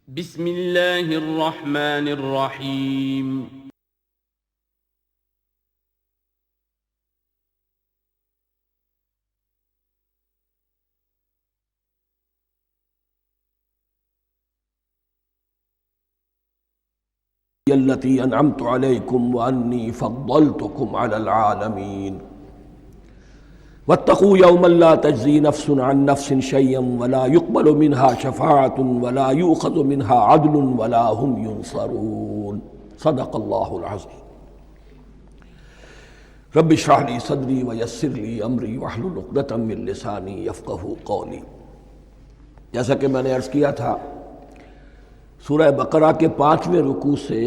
بسم اللہ الرحمن الرحیم۔ التي أنعمت عليكم وأني فضلتكم على العالمين واتقوا يوما لا تجزي نفس عن نفس شيئا ولا يقبل منها شفاعة ولا يؤخذ منها عدل ولا هم ينصرون صدق الله العظيم۔ رب اشرح لي صدري ويسر لي أمري واحلل عقدة من لساني يفقهوا قولي۔ جیسا کہ میں نے عرض کیا تھا، سورہ بقرہ کے 5ویں رکوع سے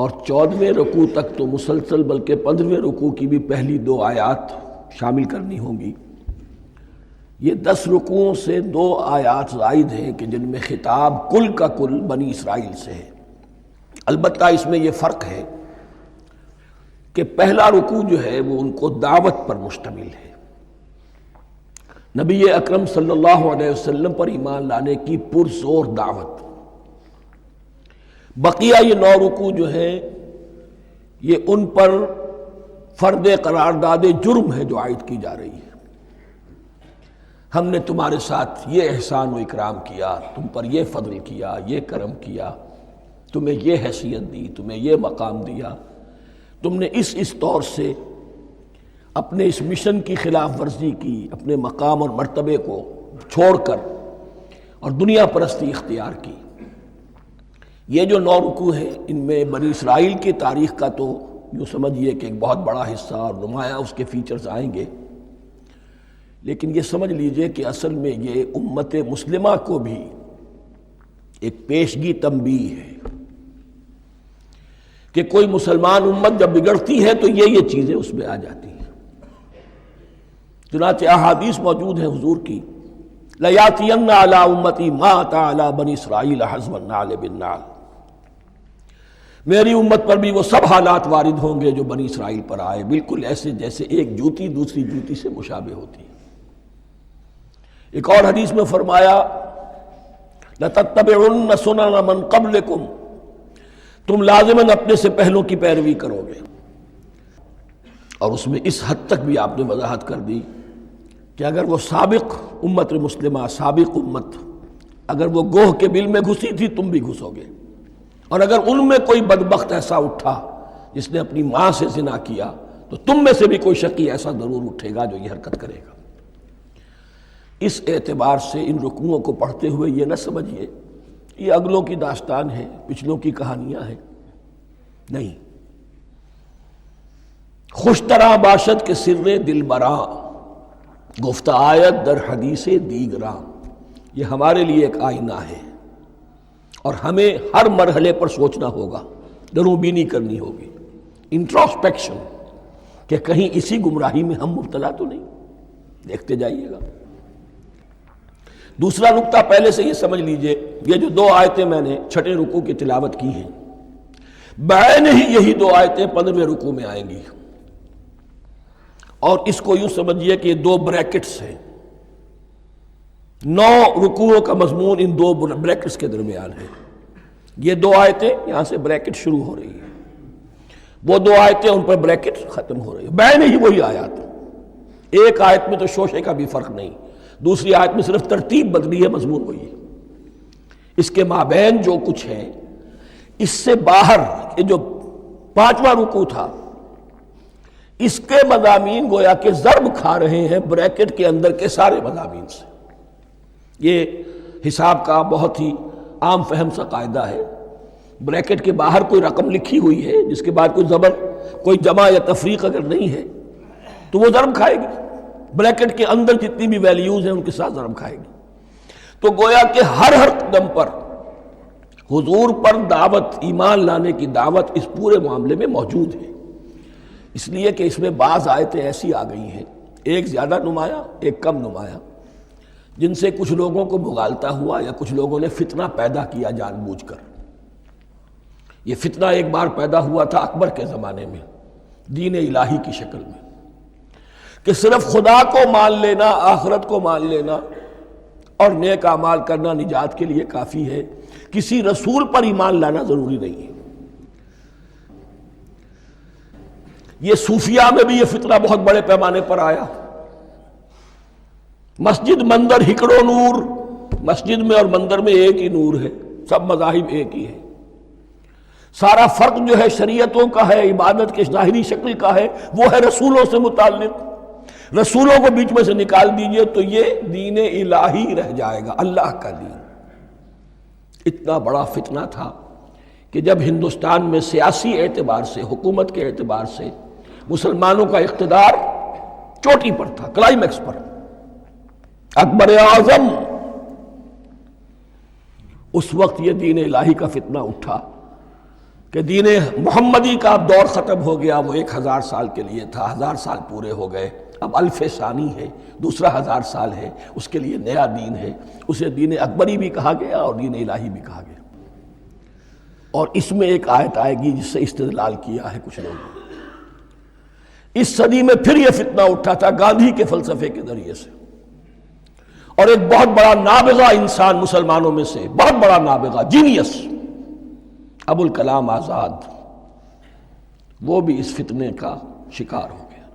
اور 14ویں رکوع تک تو مسلسل، بلکہ 15ویں رکوع کی بھی پہلی 2 آیات شامل کرنی ہوں گی۔ یہ 10 رکوعوں سے 2 آیات زائد ہیں کہ جن میں خطاب کل کا کل بنی اسرائیل سے ہے۔ البتہ اس میں یہ فرق ہے کہ پہلا رکوع جو ہے وہ ان کو دعوت پر مشتمل ہے، نبی اکرم صلی اللہ علیہ وسلم پر ایمان لانے کی پرزور دعوت۔ بقیہ یہ 9 رکوع جو ہیں یہ ان پر فرد قرارداد جرم ہے جو عائد کی جا رہی ہے۔ ہم نے تمہارے ساتھ یہ احسان و اکرام کیا، تم پر یہ فضل کیا، یہ کرم کیا، تمہیں یہ حیثیت دی، تمہیں یہ مقام دیا، تم نے اس طور سے اپنے اس مشن کی خلاف ورزی کی، اپنے مقام اور مرتبے کو چھوڑ کر اور دنیا پرستی اختیار کی۔ یہ جو 9 رکوع ہیں ان میں بنی اسرائیل کی تاریخ کا تو یوں سمجھیے کہ ایک بہت بڑا حصہ اور نمایاں اس کے فیچرز آئیں گے، لیکن یہ سمجھ لیجئے کہ اصل میں یہ امت مسلمہ کو بھی ایک پیشگی تنبیہ ہے کہ کوئی مسلمان امت جب بگڑتی ہے تو یہ چیزیں اس میں آ جاتی ہیں۔ چنانچہ احادیث موجود ہیں حضور کی، لَيَأْتِيَنَّ عَلَىٰ أُمَّتِي مَا أَتَىٰ عَلَىٰ بَنِي إِسْرَائِيلَ حَزْوَ النَّعْلِ بِالنَّعْلِ۔ میری امت پر بھی وہ سب حالات وارد ہوں گے جو بنی اسرائیل پر آئے، بالکل ایسے جیسے ایک جوتی دوسری جوتی سے مشابہ ہوتی ہے۔ ایک اور حدیث میں فرمایا لَتَتَّبِعُنَّ سُنَنَ مَنْ قَبْلِكُمْ، تم لازماً اپنے سے پہلوں کی پیروی کرو گے۔ اور اس میں اس حد تک بھی آپ نے وضاحت کر دی کہ اگر وہ سابق امت مسلمہ، سابق امت، اگر وہ گوہ کے بل میں گھسی تھی تم بھی گھسو گے، اور اگر ان میں کوئی بدبخت ایسا اٹھا جس نے اپنی ماں سے زنا کیا تو تم میں سے بھی کوئی شقی ایسا ضرور اٹھے گا جو یہ حرکت کرے گا۔ اس اعتبار سے ان رکوعوں کو پڑھتے ہوئے یہ نہ سمجھیے یہ اگلوں کی داستان ہے، پچھلوں کی کہانیاں ہیں، نہیں۔ خوش طرح باشد کے سر دل براں، گفت آیت در حدیث دیگراں، یہ ہمارے لیے ایک آئینہ ہے اور ہمیں ہر مرحلے پر سوچنا ہوگا، دروں بینی کرنی ہوگی، انٹروسپیکشن، کہ کہیں اسی گمراہی میں ہم مبتلا تو نہیں، دیکھتے جائیے گا۔ دوسرا نقطہ پہلے سے یہ سمجھ لیجئے، یہ جو 2 آیتیں میں نے 6 رکوع کی تلاوت کی ہیں، بعین ہی یہی 2 آیتیں 15ویں رکوع میں آئیں گی، اور اس کو یوں سمجھیے کہ یہ 2 بریکٹس ہیں۔ 9 رکوعوں کا مضمون ان 2 بریکٹس کے درمیان ہے۔ یہ 2 آیتیں یہاں سے بریکٹ شروع ہو رہی ہیں، وہ 2 آیتیں ان پر بریکٹ ختم ہو رہی ہیں، بعین ہی وہی آیات۔ ایک آیت میں تو شوشے کا بھی فرق نہیں، دوسری آیت میں صرف ترتیب بدلی ہے، مضمون وہی ہے۔ اس کے مابین جو کچھ ہے، اس سے باہر یہ جو 5واں رکوع تھا اس کے مضامین گویا کہ ضرب کھا رہے ہیں بریکٹ کے اندر کے سارے مضامین سے۔ یہ حساب کا بہت ہی عام فہم سا قاعدہ ہے، بریکٹ کے باہر کوئی رقم لکھی ہوئی ہے جس کے بعد کوئی زبر، کوئی جمع یا تفریق اگر نہیں ہے تو وہ ضرب کھائے گی، بریکٹ کے اندر جتنی بھی ویلیوز ہیں ان کے ساتھ ضرب کھائے گی۔ تو گویا کہ ہر قدم پر حضور پر دعوت، ایمان لانے کی دعوت اس پورے معاملے میں موجود ہے، اس لیے کہ اس میں بعض آیتیں ایسی آ گئی ہیں، ایک زیادہ نمایاں ایک کم نمایاں، جن سے کچھ لوگوں کو بھگالتا ہوا یا کچھ لوگوں نے فتنہ پیدا کیا جان بوجھ کر۔ یہ فتنہ ایک بار پیدا ہوا تھا اکبر کے زمانے میں، دین الہی کی شکل میں، کہ صرف خدا کو مان لینا، آخرت کو مان لینا اور نیک اعمال کرنا نجات کے لیے کافی ہے، کسی رسول پر ایمان لانا ضروری نہیں ہے۔ یہ صوفیہ میں بھی یہ فتنہ بہت بڑے پیمانے پر آیا۔ مسجد مندر ہکڑو نور، مسجد میں اور مندر میں ایک ہی نور ہے، سب مذاہب ایک ہی ہے، سارا فرق جو ہے شریعتوں کا ہے، عبادت کے ظاہری شکل کا ہے، وہ ہے رسولوں سے متعلق۔ رسولوں کو بیچ میں سے نکال دیجئے تو یہ دین الہی رہ جائے گا، اللہ کا دین۔ اتنا بڑا فتنہ تھا کہ جب ہندوستان میں سیاسی اعتبار سے، حکومت کے اعتبار سے مسلمانوں کا اقتدار چوٹی پر تھا، کلائمیکس پر، اکبر اعظم، اس وقت یہ دین الہی کا فتنہ اٹھا کہ دین محمدی کا اب دور ختم ہو گیا، وہ 1000 سال کے لیے تھا، 1000 سال پورے ہو گئے، اب الف ثانی ہے، دوسرا 1000 سال ہے، اس کے لیے نیا دین ہے، اسے دین اکبری بھی کہا گیا اور دین الہی بھی کہا گیا۔ اور اس میں ایک آیت آئے گی جس سے استدلال کیا ہے کچھ لوگوں نے۔ اس صدی میں پھر یہ فتنہ اٹھا تھا گاندھی کے فلسفے کے ذریعے سے، اور ایک بہت بڑا نابغہ انسان مسلمانوں میں سے، بہت بڑا نابغہ، جینیس، ابو الکلام آزاد، وہ بھی اس فتنے کا شکار ہو گیا۔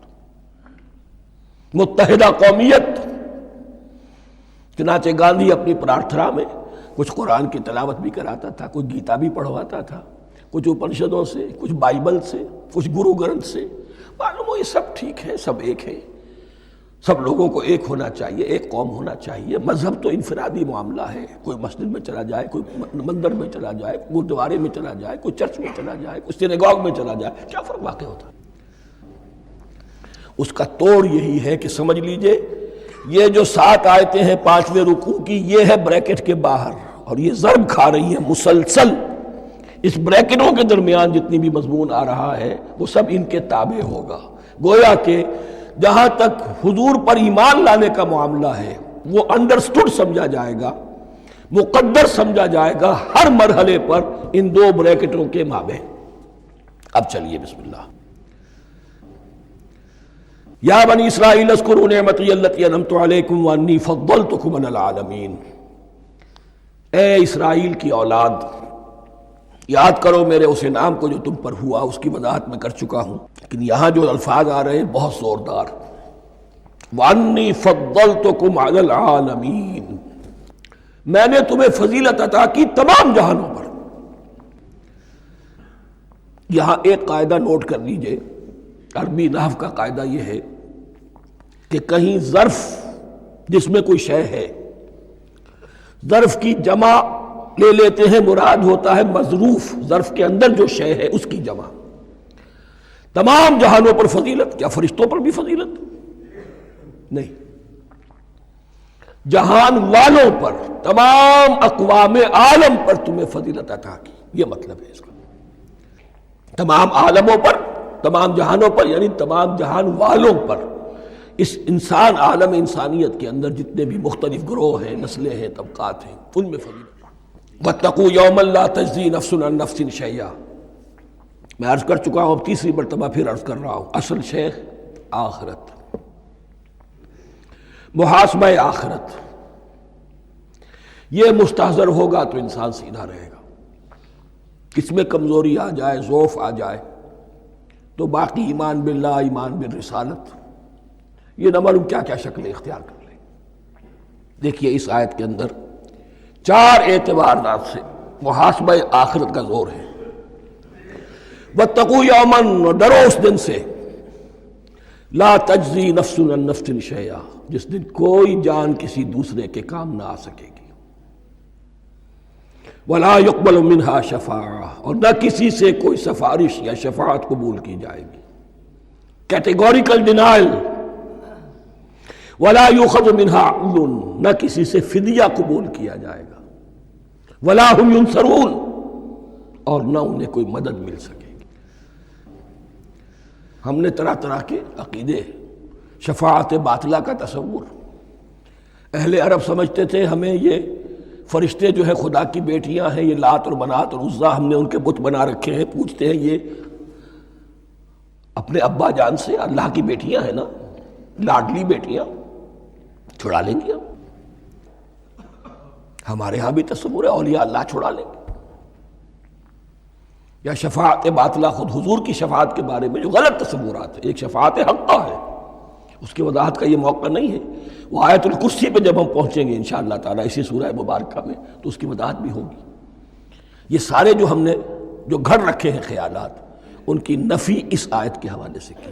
متحدہ قومیت، چنانچہ گاندھی اپنی پرارتھنا میں کچھ قرآن کی تلاوت بھی کراتا تھا، کچھ گیتا بھی پڑھواتا تھا، کچھ اپنشدوں سے، کچھ بائبل سے، کچھ گرو گرنتھ سے۔ معلوم ہو یہ سب ٹھیک ہے، سب ایک ہے، سب لوگوں کو ایک ہونا چاہیے، ایک قوم ہونا چاہیے۔ مذہب تو انفرادی معاملہ ہے، کوئی مسجد میں چلا جائے، کوئی مندر میں چلا جائے، گردوارے میں چلا جائے، کوئی چرچ میں چلا جائے، کوئی سینیگاگ میں چلا جائے، کیا فرق واقع ہوتا ہے؟ اس کا توڑ یہی ہے کہ سمجھ لیجئے یہ جو 7 آیتیں ہیں 5ویں رکوع کی، یہ ہے بریکٹ کے باہر، اور یہ ضرب کھا رہی ہے مسلسل۔ اس بریکٹوں کے درمیان جتنی بھی مضمون آ رہا ہے وہ سب ان کے تابع ہوگا۔ گویا کہ جہاں تک حضور پر ایمان لانے کا معاملہ ہے وہ انڈرسٹوڈ سمجھا جائے گا، مقدر سمجھا جائے گا ہر مرحلے پر ان 2 بریکٹوں کے مابین۔ اب چلیے بسم اللہ۔ یا بنی اسرائیل اذکروا نعمتی التی انعمت علیکم وانی فضلتکم علی العالمین۔ اے اسرائیل کی اولاد، یاد کرو میرے اس انعام کو جو تم پر ہوا، اس کی وضاحت میں کر چکا ہوں، لیکن یہاں جو الفاظ آ رہے ہیں بہت زوردار۔ وَأَنِّي فَضَّلْتُكُمْ عَلَى الْعَالَمِينَ، میں نے تمہیں فضیلت عطا کی تمام جہانوں پر۔ یہاں ایک قاعدہ نوٹ کر لیجئے، عربی نحو کا قاعدہ یہ ہے کہ کہیں ظرف جس میں کوئی شے ہے، ظرف کی جمع لے لیتے ہیں، مراد ہوتا ہے مظروف، ظرف کے اندر جو شے ہے اس کی جمع۔ تمام جہانوں پر فضیلت، کیا فرشتوں پر بھی فضیلت؟ نہیں، جہان والوں پر، تمام اقوام عالم پر تمہیں فضیلت عطا کی، یہ مطلب ہے اس کا۔ تمام عالموں پر، تمام جہانوں پر، یعنی تمام جہان والوں پر، اس انسان عالم انسانیت کے اندر جتنے بھی مختلف گروہ ہیں، نسلیں ہیں، طبقات ہیں، ان میں فضیلت۔ وَاتَّقُوا يَوْمًا لَا تَجْزِي نَفْسٌ عَن نَفْسٍ شَيْئًا، میں عرض کر چکا ہوں، اب تیسری مرتبہ پھر عرض کر رہا ہوں، اصل شیخ آخرت، محاسبہ آخرت، یہ مستحضر ہوگا تو انسان سیدھا رہے گا۔ اس میں کمزوری آ جائے، ضعف آ جائے تو باقی ایمان باللہ، ایمان بالرسالت، یہ نہ معلوم کیا کیا شکلیں اختیار کر لیں۔ دیکھیے اس آیت کے اندر 4 اعتبارات سے محاسبہ آخرت کا زور ہے۔ وَاتَّقُوا يَوْمًا، ڈرو اس دن سے، لا تجزی نفس عن نفس شیئا، جس دن کوئی جان کسی دوسرے کے کام نہ آ سکے گی، ولا يقبل منها شفاعہ، اور نہ کسی سے کوئی سفارش یا شفاعت قبول کی جائے گی، کیٹیگوریکل ڈینائل، ولا يؤخذ منها عدل، نہ کسی سے فدیہ قبول کیا جائے گا، ولا هم ينصرون، اور نہ انہیں کوئی مدد مل سکے گی۔ ہم نے طرح طرح کے عقیدے، شفاعت باطلہ کا تصور، اہل عرب سمجھتے تھے ہمیں یہ فرشتے جو ہے خدا کی بیٹیاں ہیں، یہ لات اور منات اور عزا ہم نے ان کے بت بنا رکھے ہیں، پوچھتے ہیں یہ اپنے ابا جان سے اللہ کی بیٹیاں ہیں نا، لاڈلی بیٹیاں، چھڑا لیں گے ہم۔ ہمارے ہاں بھی تصور ہے اولیاء اللہ چھڑا لیں گے، یا شفاعت باطلہ، خود حضور کی شفاعت کے بارے میں جو غلط تصورات ہیں، ایک شفاعت حقہ ہے، اس کی وضاحت کا یہ موقع نہیں ہے، وہ آیت الکرسی پہ جب ہم پہنچیں گے انشاءاللہ تعالیٰ اسی سورہ مبارکہ میں تو اس کی وضاحت بھی ہوگی۔ یہ سارے جو ہم نے جو گھڑ رکھے ہیں خیالات، ان کی نفی اس آیت کے حوالے سے کی۔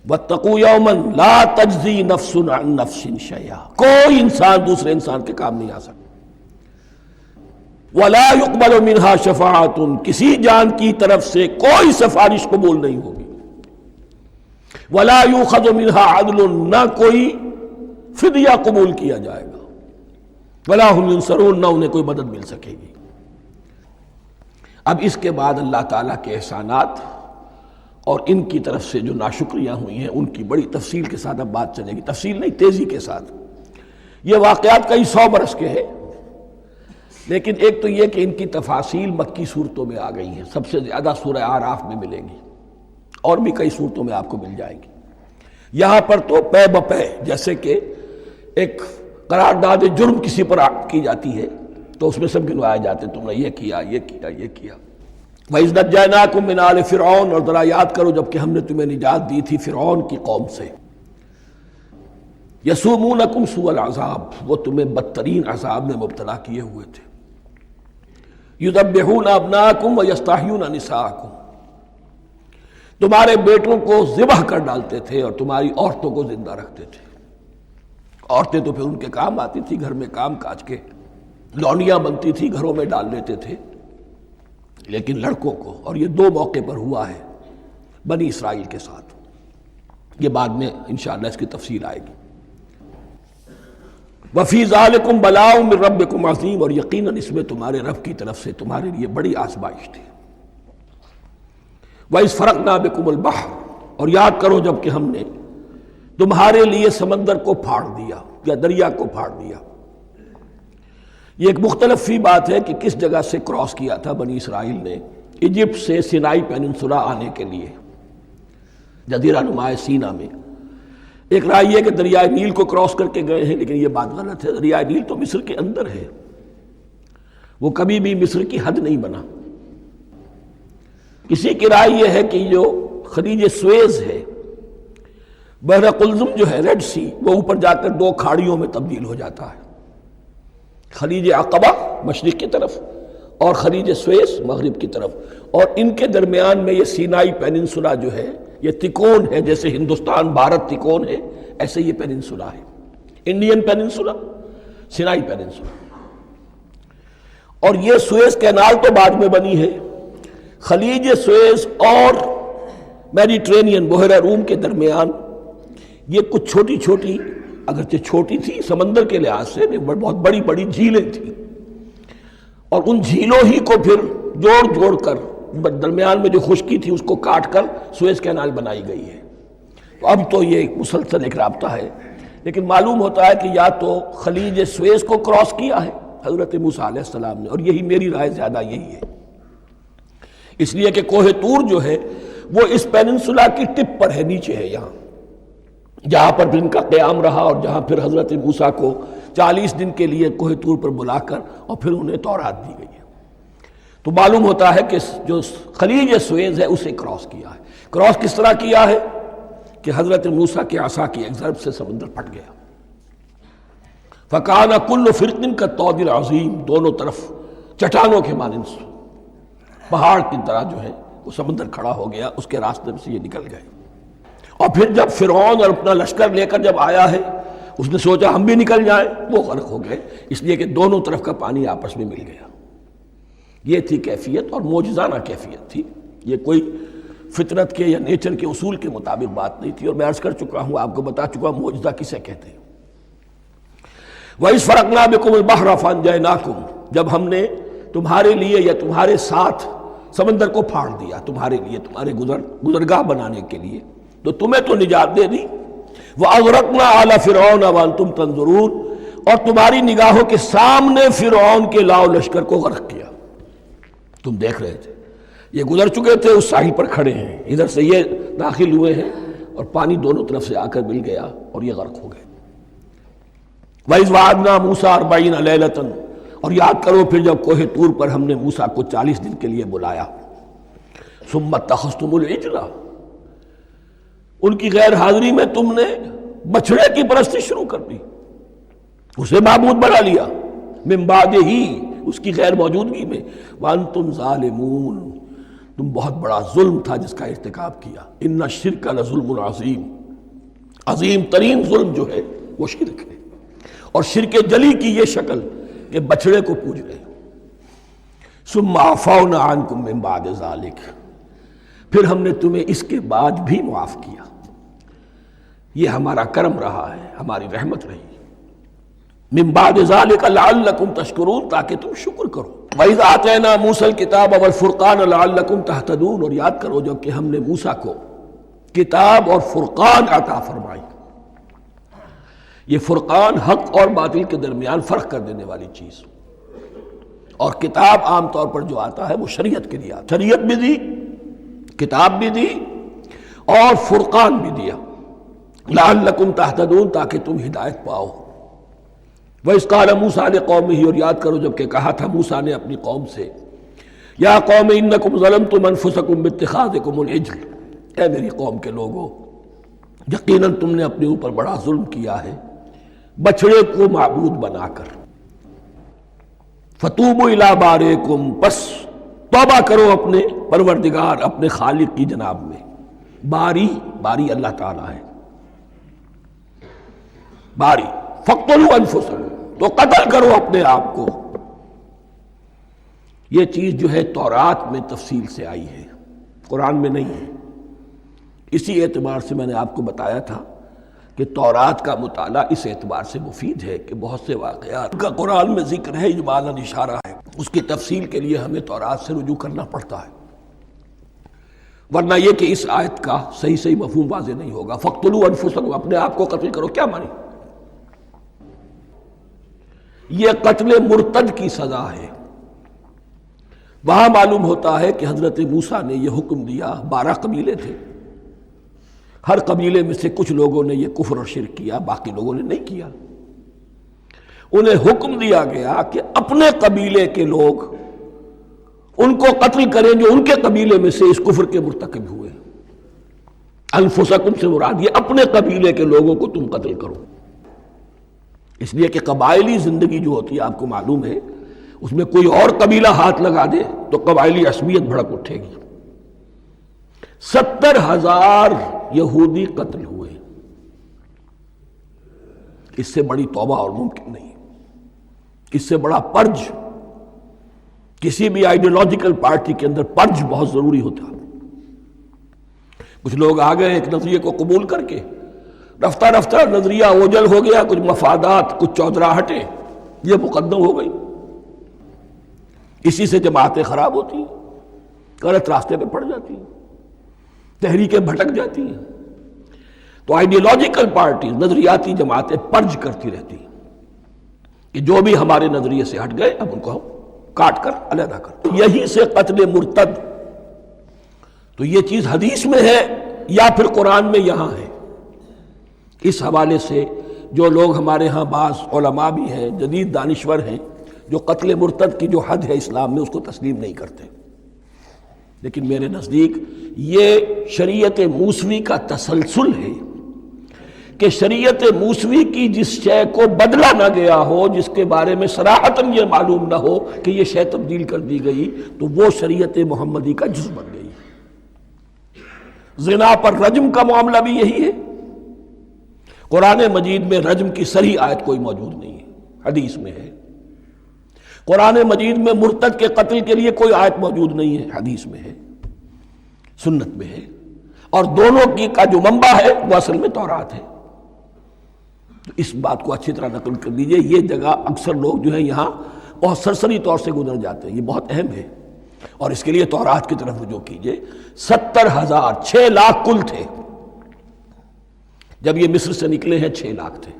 وَاتَّقُوا يَوْمًا لَا تَجْزِي نَفْسٌ عَن نَفْسٍ شَيْئًا، کوئی انسان دوسرے انسان کے کام نہیں آ سکتا۔ وَلَا يُقْبَلُ مِنْهَا شَفَاعَةٌ، کسی جان کی طرف سے کوئی سفارش قبول نہیں ہوگی۔ وَلَا يُؤْخَذُ مِنْهَا عَدْلٌ، نہ کوئی فدیہ قبول کیا جائے گا۔ وَلَا هُمْ يُنصَرُونَ، نہ انہیں کوئی مدد مل سکے گی۔ اب اس کے بعد اللہ تعالیٰ کے احسانات اور ان کی طرف سے جو ناشکریاں ہوئی ہیں ان کی بڑی تفصیل کے ساتھ اب بات چلے گی، تفصیل نہیں تیزی کے ساتھ۔ یہ واقعات کئی 100 برس کے ہیں، لیکن ایک تو یہ کہ ان کی تفاصیل مکی صورتوں میں آ گئی ہیں، سب سے زیادہ سورہ اعراف میں ملیں گی، اور بھی کئی صورتوں میں آپ کو مل جائیں گی۔ یہاں پر تو پے بپے، جیسے کہ ایک قرارداد جرم کسی پر کی جاتی ہے تو اس میں سب گنوائے جاتے ہیں، تم نے یہ کیا، یہ کیا، یہ کیا۔ وَإِذْ نَجَّيْنَاكُم مِّنْ آلِ فِرْعَوْنَ، اور ذرا یاد کرو جب کہ ہم نے تمہیں نجات دی تھی فرعون کی قوم سے۔ يَسُومُونَكُمْ سُوءَ الْعَذَابِ، وہ تمہیں بدترین عذاب میں مبتلا کیے ہوئے تھے۔ يُذَبِّحُونَ أَبْنَاءَكُمْ وَيَسْتَحْيُونَ نِسَاءَكُمْ، تمہارے بیٹوں کو ذبح کر ڈالتے تھے اور تمہاری عورتوں کو زندہ رکھتے تھے۔ عورتیں تو پھر ان کے کام آتی تھی، گھر میں کام کاج کے لونیاں بنتی تھی، گھروں میں ڈال لیتے تھے، لیکن لڑکوں کو، اور یہ 2 موقع پر ہوا ہے بنی اسرائیل کے ساتھ، یہ بعد میں انشاءاللہ اس کی تفصیل آئے گی۔ وَفِي ذَلِكُمْ بَلَاءٌ مِّن رَبِّكُمْ عَظِيمٌ، اور یقیناً اس میں تمہارے رب کی طرف سے تمہارے لیے بڑی آزمائش تھی۔ وَإِذْ فَرَقْنَا بِكُمُ الْبَحْرَ، اور یاد کرو جب کہ ہم نے تمہارے لیے سمندر کو پھاڑ دیا یا دریا کو پھاڑ دیا۔ یہ ایک مختلف فی بات ہے کہ کس جگہ سے کراس کیا تھا بنی اسرائیل نے ایجپٹ سے سینائی پیننسولا آنے کے لیے، جزیرہ نما سینا میں۔ ایک رائے یہ کہ دریائے نیل کو کراس کر کے گئے ہیں، لیکن یہ بات غلط ہے، دریائے نیل تو مصر کے اندر ہے، وہ کبھی بھی مصر کی حد نہیں بنا۔ کسی کی رائے یہ ہے کہ جو خلیج سویز ہے، بحر قلزم جو ہے، ریڈ سی، وہ اوپر جا کر 2 کھاڑیوں میں تبدیل ہو جاتا ہے، خلیج عقبہ مشرق کی طرف اور خلیج سویز مغرب کی طرف، اور ان کے درمیان میں یہ سینائی پیننسولا جو ہے یہ تکون ہے، جیسے ہندوستان بھارت تکون ہے ایسے یہ پیننسولا ہے، انڈین پیننسولا، سینائی پیننسولا۔ اور یہ سویز کینال تو بعد میں بنی ہے، خلیج سویز اور میڈیٹرینین بحیرہ روم کے درمیان یہ کچھ چھوٹی چھوٹی، اگرچہ چھوٹی تھی سمندر کے لحاظ سے، بہت بڑی بڑی جھیلیں تھیں، اور ان جھیلوں ہی کو پھر جوڑ جوڑ کر درمیان میں جو خشکی تھی اس کو کاٹ کر سویز کینال بنائی گئی ہے۔ تو اب تو یہ ایک مسلسل ایک رابطہ ہے، لیکن معلوم ہوتا ہے کہ یا تو خلیج سویز کو کراس کیا ہے حضرت موسیٰ علیہ السلام نے، اور یہی میری رائے زیادہ یہی ہے، اس لیے کہ کوہ طور جو ہے وہ اس پیننسولا کی ٹپ پر ہے، نیچے ہے یہاں، جہاں پر ان کا قیام رہا، اور جہاں پھر حضرت موسیٰ کو 40 دن کے لیے کوہ طور پر بلا کر اور پھر انہیں تورات دی گئی ہے۔ تو معلوم ہوتا ہے کہ جو خلیج سویز ہے اسے کراس کیا ہے۔ کراس کس طرح کیا ہے کہ حضرت موسیٰ کے عصا کی ایک ضرب سے سمندر پھٹ گیا۔ فَكَانَ كُلُّ فِرْقٍ كَالطَّوْدِ الْعَظِيمِ، دونوں طرف چٹانوں کے مانند پہاڑ کی طرح جو ہے وہ سمندر کھڑا ہو گیا، اس کے راستے سے یہ نکل گئے۔ اور پھر جب فرعون اور اپنا لشکر لے کر جب آیا ہے، اس نے سوچا ہم بھی نکل جائیں، وہ غرق ہو گئے، اس لیے کہ دونوں طرف کا پانی آپس میں مل گیا۔ یہ تھی کیفیت، اور معجزانہ کیفیت تھی، یہ کوئی فطرت کے یا نیچر کے اصول کے مطابق بات نہیں تھی، اور میں عرض کر چکا ہوں، آپ کو بتا چکا ہوں معجزہ کسے کہتے ہیں۔ وَإِذْ فَرَقْنَا بِكُمُ الْبَحْرَ فَأَنْجَيْنَاكُمْ، جب ہم نے تمہارے لیے یا تمہارے ساتھ سمندر کو پھاڑ دیا، تمہارے لیے، تمہارے گزرگاہ بنانے کے لیے، تو تمہیں تو نجات دے دی۔ وَأَغْرَقْنَا آلَ فِرْعَوْنَ وَأَنْتُمْ تَنظُرُونَ، اور تمہاری نگاہوں کے سامنے فرعون کے لاؤ لشکر کو غرق کیا، تم دیکھ رہے تھے، یہ گزر چکے تھے، اس ساحل پر کھڑے ہیں، ادھر سے یہ داخل ہوئے ہیں، اور پانی دونوں طرف سے آ کر مل گیا اور یہ غرق ہو گئے۔ وَإِذْ وَعَدْنَا مُوسَىٰ 40 لَيْلَةً، اور یاد کرو پھر جب کوہ طور پر ہم نے موسیٰ کو 40 دن کے لیے بلایا، ثم اتخذتم العجل، ان کی غیر حاضری میں تم نے بچڑے کی پرستی شروع کر دی، اسے معبود بنا لیا، من بعد ہی، اس کی غیر موجودگی میں، وانتم ظالمون، تم بہت بڑا ظلم تھا جس کا ارتکاب کیا، ان الشرک لظلم عظیم، عظیم ترین ظلم جو ہے وہ شرک ہے، اور شرک جلی کی یہ شکل کہ بچڑے کو پوج رہے، ثم عفونا عنکم من بعد ذلک، پھر ہم نے تمہیں اس کے بعد بھی معاف کیا، یہ ہمارا کرم رہا ہے، ہماری رحمت رہی، من بعد ذلک لعلکم تشکرون، تاکہ تم شکر کرو، وَإِذْ آتَيْنَا مُوسَى الْكِتَابَ وَالْفُرْقَانَ لَعَلَّكُمْ تَهْتَدُونَ، اور یاد کرو جب کہ ہم نے موسیٰ کو کتاب اور فرقان عطا فرمائی، یہ فرقان حق اور باطل کے درمیان فرق کر دینے والی چیز، اور کتاب عام طور پر جو آتا ہے وہ شریعت کے لیے آتا ہے، شریعت بھی دی، کتاب بھی دی، اور فرقان بھی دیا، لعلکم تہتدون، تاکہ تم ہدایت پاؤ۔ وَإِذْ قَالَ مُوسَىٰ لِقَوْمِهِ، اور یاد کرو جب کہ کہا تھا موسیٰ نے اپنی قوم سے، یا قوم انکم ظلمتم انفسکم باتخاذکم العجل، اے میری قوم کے لوگو، یقیناً تم نے اپنے اوپر بڑا ظلم کیا ہے بچڑے کو معبود بنا کر، فَتُوبُوا إِلَىٰ بَارِئِكُمْ، پس توبہ کرو اپنے پروردگار، اپنے خالق کی جناب میں، باری اللہ تعالیٰ ہے، باری، فَاقْتُلُوا أَنفُسَكُمْ، تو قتل کرو اپنے آپ کو۔ یہ چیز جو ہے تورات میں تفصیل سے آئی ہے، قرآن میں نہیں ہے، اسی اعتبار سے میں نے آپ کو بتایا تھا کہ تورات کا مطالعہ اس اعتبار سے مفید ہے کہ بہت سے واقعات کا قرآن میں ذکر ہے، اجمالاً اشارہ ہے، اس کی تفصیل کے لیے ہمیں تورات سے رجوع کرنا پڑتا ہے، ورنہ یہ کہ اس آیت کا صحیح مفہوم واضح نہیں ہوگا۔ فَاقْتُلُوا أَنفُسَكُمْ، اپنے آپ کو قتل کرو، کیا مانی؟ یہ قتل مرتد کی سزا ہے۔ وہاں معلوم ہوتا ہے کہ حضرت موسیٰ نے یہ حکم دیا، 12 قبیلے تھے، ہر قبیلے میں سے کچھ لوگوں نے یہ کفر اور شرک کیا، باقی لوگوں نے نہیں کیا، انہیں حکم دیا گیا کہ اپنے قبیلے کے لوگ ان کو قتل کریں جو ان کے قبیلے میں سے اس کفر کے مرتکب ہوئے۔ انفسکم سے مراد یہ اپنے قبیلے کے لوگوں کو تم قتل کرو، اس لیے کہ قبائلی زندگی جو ہوتی ہے آپ کو معلوم ہے، اس میں کوئی اور قبیلہ ہاتھ لگا دے تو قبائلی عصبیت بھڑک اٹھے گی۔ 70,000 یہودی قتل ہوئے، اس سے بڑی توبہ اور ممکن نہیں، اس سے بڑا پرج، کسی بھی آئیڈیالوجیکل پارٹی کے اندر پرج بہت ضروری ہوتا۔ کچھ لوگ آ گئے ایک نظریے کو قبول کر کے، رفتہ رفتہ نظریہ اوجل ہو گیا، کچھ مفادات، کچھ چودراہٹیں یہ مقدم ہو گئی، اسی سے جماعتیں خراب ہوتی ہیں، غلط راستے پہ پڑ جاتی ہیں، تحریکیں بھٹک جاتی ہیں۔ تو آئیڈیالوجیکل پارٹیز، نظریاتی جماعتیں پرج کرتی رہتی ہیں کہ جو بھی ہمارے نظریے سے ہٹ گئے اب ان کو ہم کاٹ کر علیحدہ کر، یہی سے قتل مرتد۔ تو یہ چیز حدیث میں ہے یا پھر قرآن میں یہاں ہے، اس حوالے سے جو لوگ ہمارے ہاں بعض علماء بھی ہیں، جدید دانشور ہیں، جو قتل مرتد کی جو حد ہے اسلام میں اس کو تسلیم نہیں کرتے، لیکن میرے نزدیک یہ شریعت موسوی کا تسلسل ہے کہ شریعت موسوی کی جس شے کو بدلا نہ گیا ہو، جس کے بارے میں صراحتاً یہ معلوم نہ ہو کہ یہ شے تبدیل کر دی گئی، تو وہ شریعت محمدی کا جز بن گئی۔ زنا پر رجم کا معاملہ بھی یہی ہے، قرآن مجید میں رجم کی صریح آیت کوئی موجود نہیں ہے، حدیث میں ہے۔ قرآن مجید میں مرتد کے قتل کے لیے کوئی آیت موجود نہیں ہے، حدیث میں ہے، سنت میں ہے، اور دونوں کی کا جو منبع ہے وہ اصل میں تورات ہے۔ تو اس بات کو اچھی طرح نقل کر دیجئے، یہ جگہ اکثر لوگ جو ہیں یہاں بہت سرسری طور سے گزر جاتے ہیں، یہ بہت اہم ہے، اور اس کے لیے تورات کی طرف رجوع کیجئے۔ 70,000، 6 لاکھ کل تھے جب یہ مصر سے نکلے ہیں، 6 لاکھ تھے۔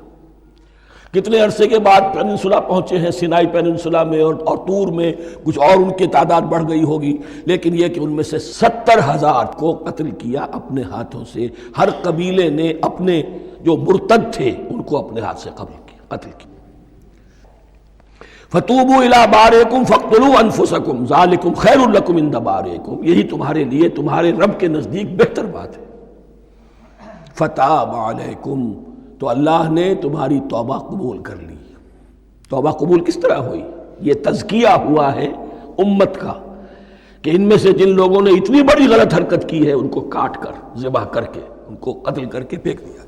کتنے عرصے کے بعد پیننسولا پہنچے ہیں، سینائی پیننسولا میں اور طور میں، کچھ اور ان کی تعداد بڑھ گئی ہوگی، لیکن یہ کہ ان میں سے 70,000 کو قتل کیا اپنے ہاتھوں سے۔ ہر قبیلے نے اپنے جو مرتد تھے ان کو اپنے ہاتھ سے قتل کیا۔ فتوبوا الی بارئکم فاقتلوا انفسکم ذالکم خیر لکم عند بارئکم، یہی تمہارے لیے تمہارے رب کے نزدیک بہتر بات ہے۔ فتاب علیکم، تو اللہ نے تمہاری توبہ قبول کر لی۔ توبہ قبول کس طرح ہوئی؟ یہ تزکیہ ہوا ہے امت کا کہ ان میں سے جن لوگوں نے اتنی بڑی غلط حرکت کی ہے ان کو کاٹ کر، ذبح کر کے، ان کو قتل کر کے پھینک دیا۔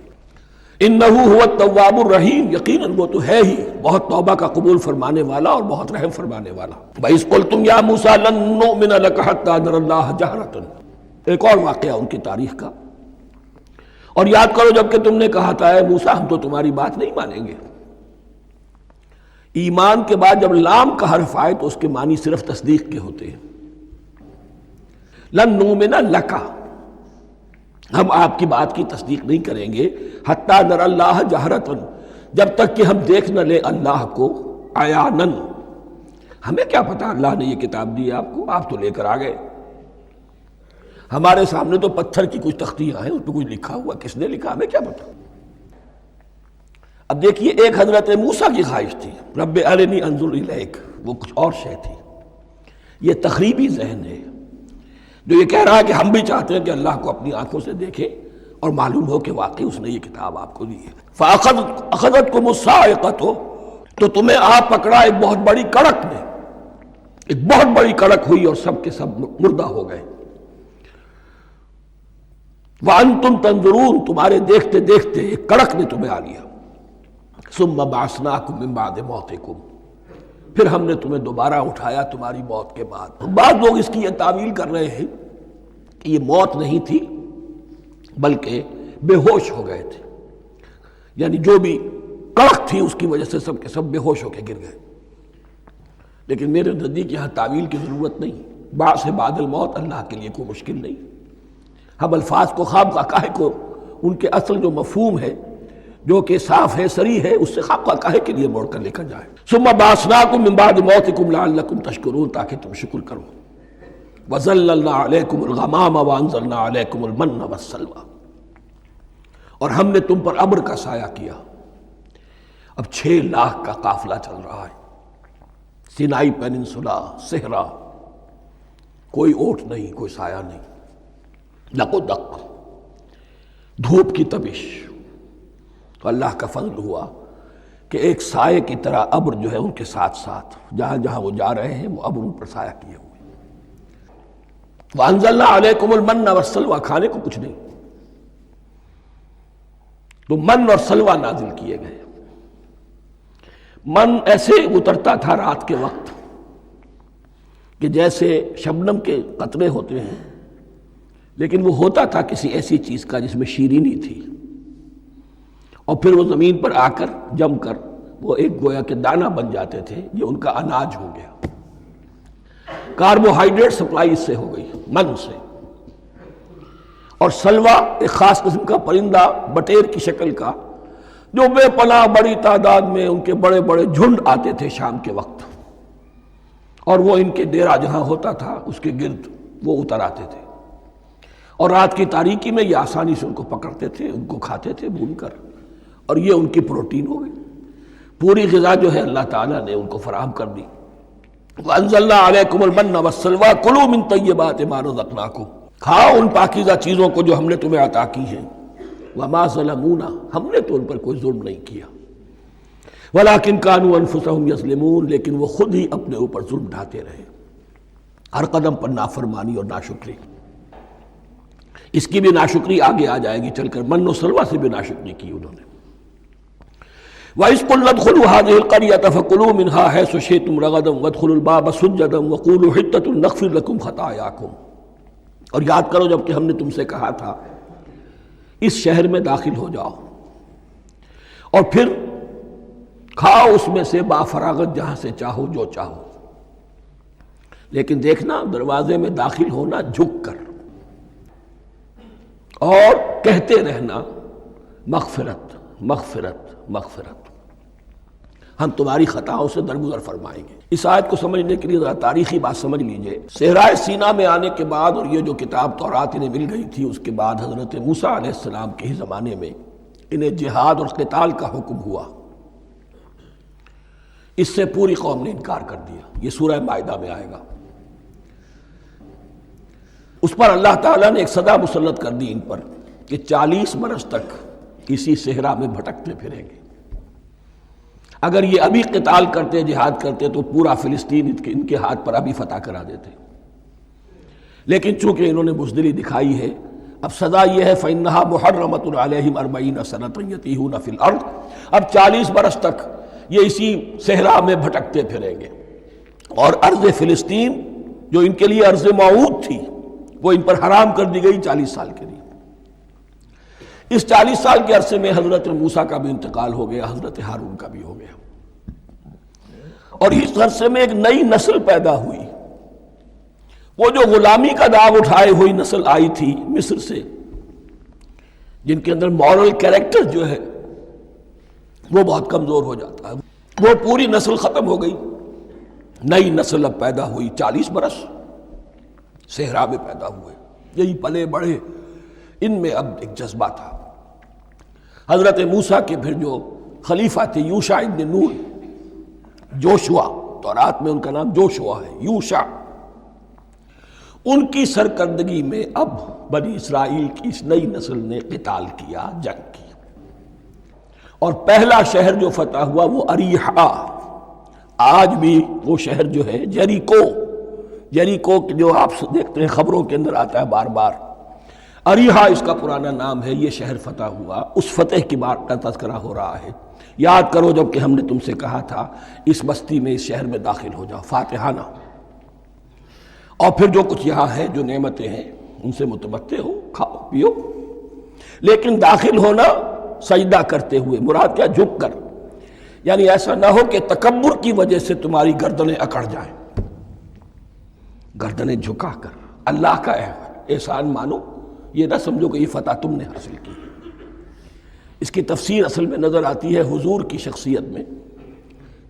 انہ هو التواب الرحیم، یقیناً وہ تو ہے ہی بہت توبہ کا قبول فرمانے والا اور بہت رحم فرمانے والا۔ وَإِذْ قُلْتُمْ يَا مُوسَىٰ لَن نُّؤْمِنَ لَكَ حَتَّىٰ نَرَى اللَّهَ جَهْرَةً، ایک اور واقعہ ان کی تاریخ کا۔ اور یاد کرو جب کہ تم نے کہا تھا اے موسیٰ ہم تو تمہاری بات نہیں مانیں گے۔ ایمان کے بعد جب لام کا حرف آئے تو اس کے معنی صرف تصدیق کے ہوتے ہیں۔ لن نؤمن لک، ہم آپ کی بات کی تصدیق نہیں کریں گے، حتی نر اللہ جہرتن، جب تک کہ ہم دیکھ نہ لیں اللہ کو عیانن۔ ہمیں کیا پتا اللہ نے یہ کتاب دی آپ کو، آپ تو لے کر آ گئے، ہمارے سامنے تو پتھر کی کچھ تختیاں ہیں، اس پہ کچھ لکھا ہوا، کس نے لکھا ہمیں کیا پتا۔ اب دیکھیے ایک حضرت موسیٰ کی خواہش تھی رب ارنی انظر الیک، وہ کچھ اور شے تھی۔ یہ تخریبی ذہن ہے جو یہ کہہ رہا ہے کہ ہم بھی چاہتے ہیں کہ اللہ کو اپنی آنکھوں سے دیکھیں اور معلوم ہو کہ واقعی اس نے یہ کتاب آپ کو دی ہے۔ فَأَخَذَتْكُمُ الصَّاعِقَةُ، تو تمہیں آ پکڑا ایک بہت بڑی کڑک نے، ایک بہت بڑی کڑک ہوئی اور سب کے سب مردہ ہو گئے۔ وَأَنْتُمْ تَنظُرُونَ، تمہارے دیکھتے دیکھتے ایک کڑک نے تمہیں آ لیا۔ ثُمَّ بَعَثْنَاكُمْ مِنْ بَعْدِ مَوْتِكُمْ، پھر ہم نے تمہیں دوبارہ اٹھایا تمہاری موت کے بعد۔ بعض لوگ اس کی یہ تعویل کر رہے ہیں کہ یہ موت نہیں تھی بلکہ بے ہوش ہو گئے تھے، یعنی جو بھی کڑک تھی اس کی وجہ سے سب کے سب بے ہوش ہو کے گر گئے۔ لیکن میرے نزدیک یہاں تعویل کی ضرورت نہیں، بعث بعد الموت اللہ کے لیے کوئی مشکل نہیں۔ ہم الفاظ کو خواب کا کو ان کے اصل جو مفہوم ہے جو کہ صاف ہے صریح ہے اس سے خواب کا کاہے کے لیے موڑ کر لے کر جائیں۔ ثم بعثناکم من بعد موتکم لعلکم تشکرون، تاکہ تم شکر کرو۔ وظللنا علیکم الغمام وانزلنا علیکم المن والسلوى، اور ہم نے تم پر ابر کا سایہ کیا۔ اب 6 لاکھ کا قافلہ چل رہا ہے، سینائی پیننسولا، صحرا، کوئی اونٹ نہیں، کوئی سایہ نہیں، دق و دق، دھوپ کی تبش۔ تو اللہ کا فضل ہوا کہ ایک سائے کی طرح ابر جو ہے ان کے ساتھ ساتھ جہاں جہاں وہ جا رہے ہیں وہ ابر ان پر سایہ کیے ہوئے۔ وَأَنزَلْنَا عَلَيْكُمُ الْمَنَّ وَالسَّلْوَىٰ، کھانے کو کچھ نہیں، تو من اور سلوہ نازل کیے گئے۔ من ایسے اترتا تھا رات کے وقت کہ جیسے شبنم کے قطرے ہوتے ہیں، لیکن وہ ہوتا تھا کسی ایسی چیز کا جس میں شیرینی تھی، اور پھر وہ زمین پر آ کر جم کر وہ ایک گویا کے دانہ بن جاتے تھے، یہ ان کا اناج ہو گیا۔ کاربوہائیڈریٹ سپلائی اس سے ہو گئی، من سے۔ اور سلوہ ایک خاص قسم کا پرندہ بٹیر کی شکل کا جو بے پناہ بڑی تعداد میں ان کے بڑے بڑے جھنڈ آتے تھے شام کے وقت، اور وہ ان کے ڈیرا جہاں ہوتا تھا اس کے گرد وہ اتر آتے تھے، اور رات کی تاریکی میں یہ آسانی سے ان کو پکڑتے تھے، ان کو کھاتے تھے بھون کر، اور یہ ان کی پروٹین ہو گئی۔ پوری غذا جو ہے اللہ تعالیٰ نے ان کو فراہم کر دی۔ وَأَنزَلْنَا عَلَيْكُمُ الْمَنَّ وَالسَّلْوَىٰ كُلُوا مِن طَيِّبَاتِ مَا رَزَقْنَاكُمْ، کھاؤ ان پاکیزہ چیزوں کو جو ہم نے تمہیں عطا کی ہیں۔ وَمَا ظَلَمُونَا، ہم نے تو ان پر کوئی ظلم نہیں کیا۔ وَلَٰكِن كَانُوا أَنفُسَهُمْ يَظْلِمُونَ، لیکن وہ خود ہی اپنے اوپر ظلم ڈھاتے رہے، ہر قدم پر نافرمانی اور ناشکری۔ اس کی بھی ناشکری آگے آ جائے گی چل کر، من و سلوہ سے بھی ناشکری کی انہوں نے۔ وَإِذْ قُلْنَا ادْخُلُوا هَٰذِهِ الْقَرْيَةَ فَكُلُوا مِنْهَا حَيْثُ شِئْتُمْ رَغَدًا وَادْخُلُوا الْبَابَ سُجَّدًا وَقُولُوا حِطَّةٌ نَغْفِرْ لَكُمْ خَطَايَاكُمْ، اور یاد کرو جب کہ ہم نے تم سے کہا تھا اس شہر میں داخل ہو جاؤ اور پھر کھاؤ اس میں سے بافراغت جہاں سے چاہو جو چاہو، لیکن دیکھنا دروازے میں داخل ہونا جھک کر، اور کہتے رہنا مغفرت مغفرت مغفرت، ہم تمہاری خطاؤں سے درگزر فرمائیں گے۔ اس آیت کو سمجھنے کے لیے ذرا تاریخی بات سمجھ لیجئے۔ صحرائے سینا میں آنے کے بعد اور یہ جو کتاب تورات انہیں مل گئی تھی، اس کے بعد حضرت موسیٰ علیہ السلام کے ہی زمانے میں انہیں جہاد اور قتال کا حکم ہوا۔ اس سے پوری قوم نے انکار کر دیا. یہ سورہ مائدہ میں آئے گا. اس پر اللہ تعالیٰ نے ایک سزا مسلط کر دی ان پر کہ 40 برس تک اسی صحرا میں بھٹکتے پھریں گے. اگر یہ ابھی قتال کرتے، جہاد کرتے، تو پورا فلسطین ان کے ہاتھ پر ابھی فتح کرا دیتے. لیکن چونکہ انہوں نے بزدلی دکھائی ہے، اب سزا یہ ہے فَإِنَّهَا مُحَرَّمَةٌ عَلَيْهِمْ 40 سَنَةً يَتِيهُونَ فِي الْأَرْضِ. اب 40 برس تک یہ اسی صحرا میں بھٹکتے پھریں گے. اور ارض فلسطین جو ان کے لیے ارض موعود تھی وہ ان پر حرام کر دی گئی 40 سال کے لیے. اس 40 سال کے عرصے میں حضرت موسیٰ کا بھی انتقال ہو گیا، حضرت ہارون کا بھی ہو گیا. اور اس عرصے میں ایک نئی نسل پیدا ہوئی. وہ جو غلامی کا داغ اٹھائے ہوئی نسل آئی تھی مصر سے، جن کے اندر مورل کیریکٹر جو ہے وہ بہت کمزور ہو جاتا ہے، وہ پوری نسل ختم ہو گئی. نئی نسل اب پیدا ہوئی. 40 برس صحرا میں پیدا ہوئے، یہی پلے بڑھے. ان میں اب ایک جذبہ تھا. حضرت موسیٰ کے پھر جو خلیفہ تھے یوشع ابن نون، جوشوا، تورات میں ان کا نام جوشوا ہے، یوشع، ان کی سرکردگی میں اب بنی اسرائیل کی اس نئی نسل نے قتال کیا، جنگ کی. اور پہلا شہر جو فتح ہوا وہ اریحا. آج بھی وہ شہر جو ہے جیریکو جو آپ دیکھتے ہیں خبروں کے اندر آتا ہے بار بار، اریحا اس کا پرانا نام ہے. یہ شہر فتح ہوا. اس فتح کی بات کا تذکرہ ہو رہا ہے. یاد کرو جب کہ ہم نے تم سے کہا تھا اس بستی میں، اس شہر میں داخل ہو جاؤ فاتحانہ، اور پھر جو کچھ یہاں ہے، جو نعمتیں ہیں، ان سے متمتع ہو، کھاؤ پیو. لیکن داخل ہونا سجدہ کرتے ہوئے، مراد کیا؟ جھک کر. یعنی ایسا نہ ہو کہ تکبر کی وجہ سے تمہاری گردنیں اکڑ جائیں. گردنیں جھکا کر اللہ کا احسان مانو. یہ نہ سمجھو کہ یہ فتح تم نے حاصل کی. اس کی تفسیر اصل میں نظر آتی ہے حضور کی شخصیت میں،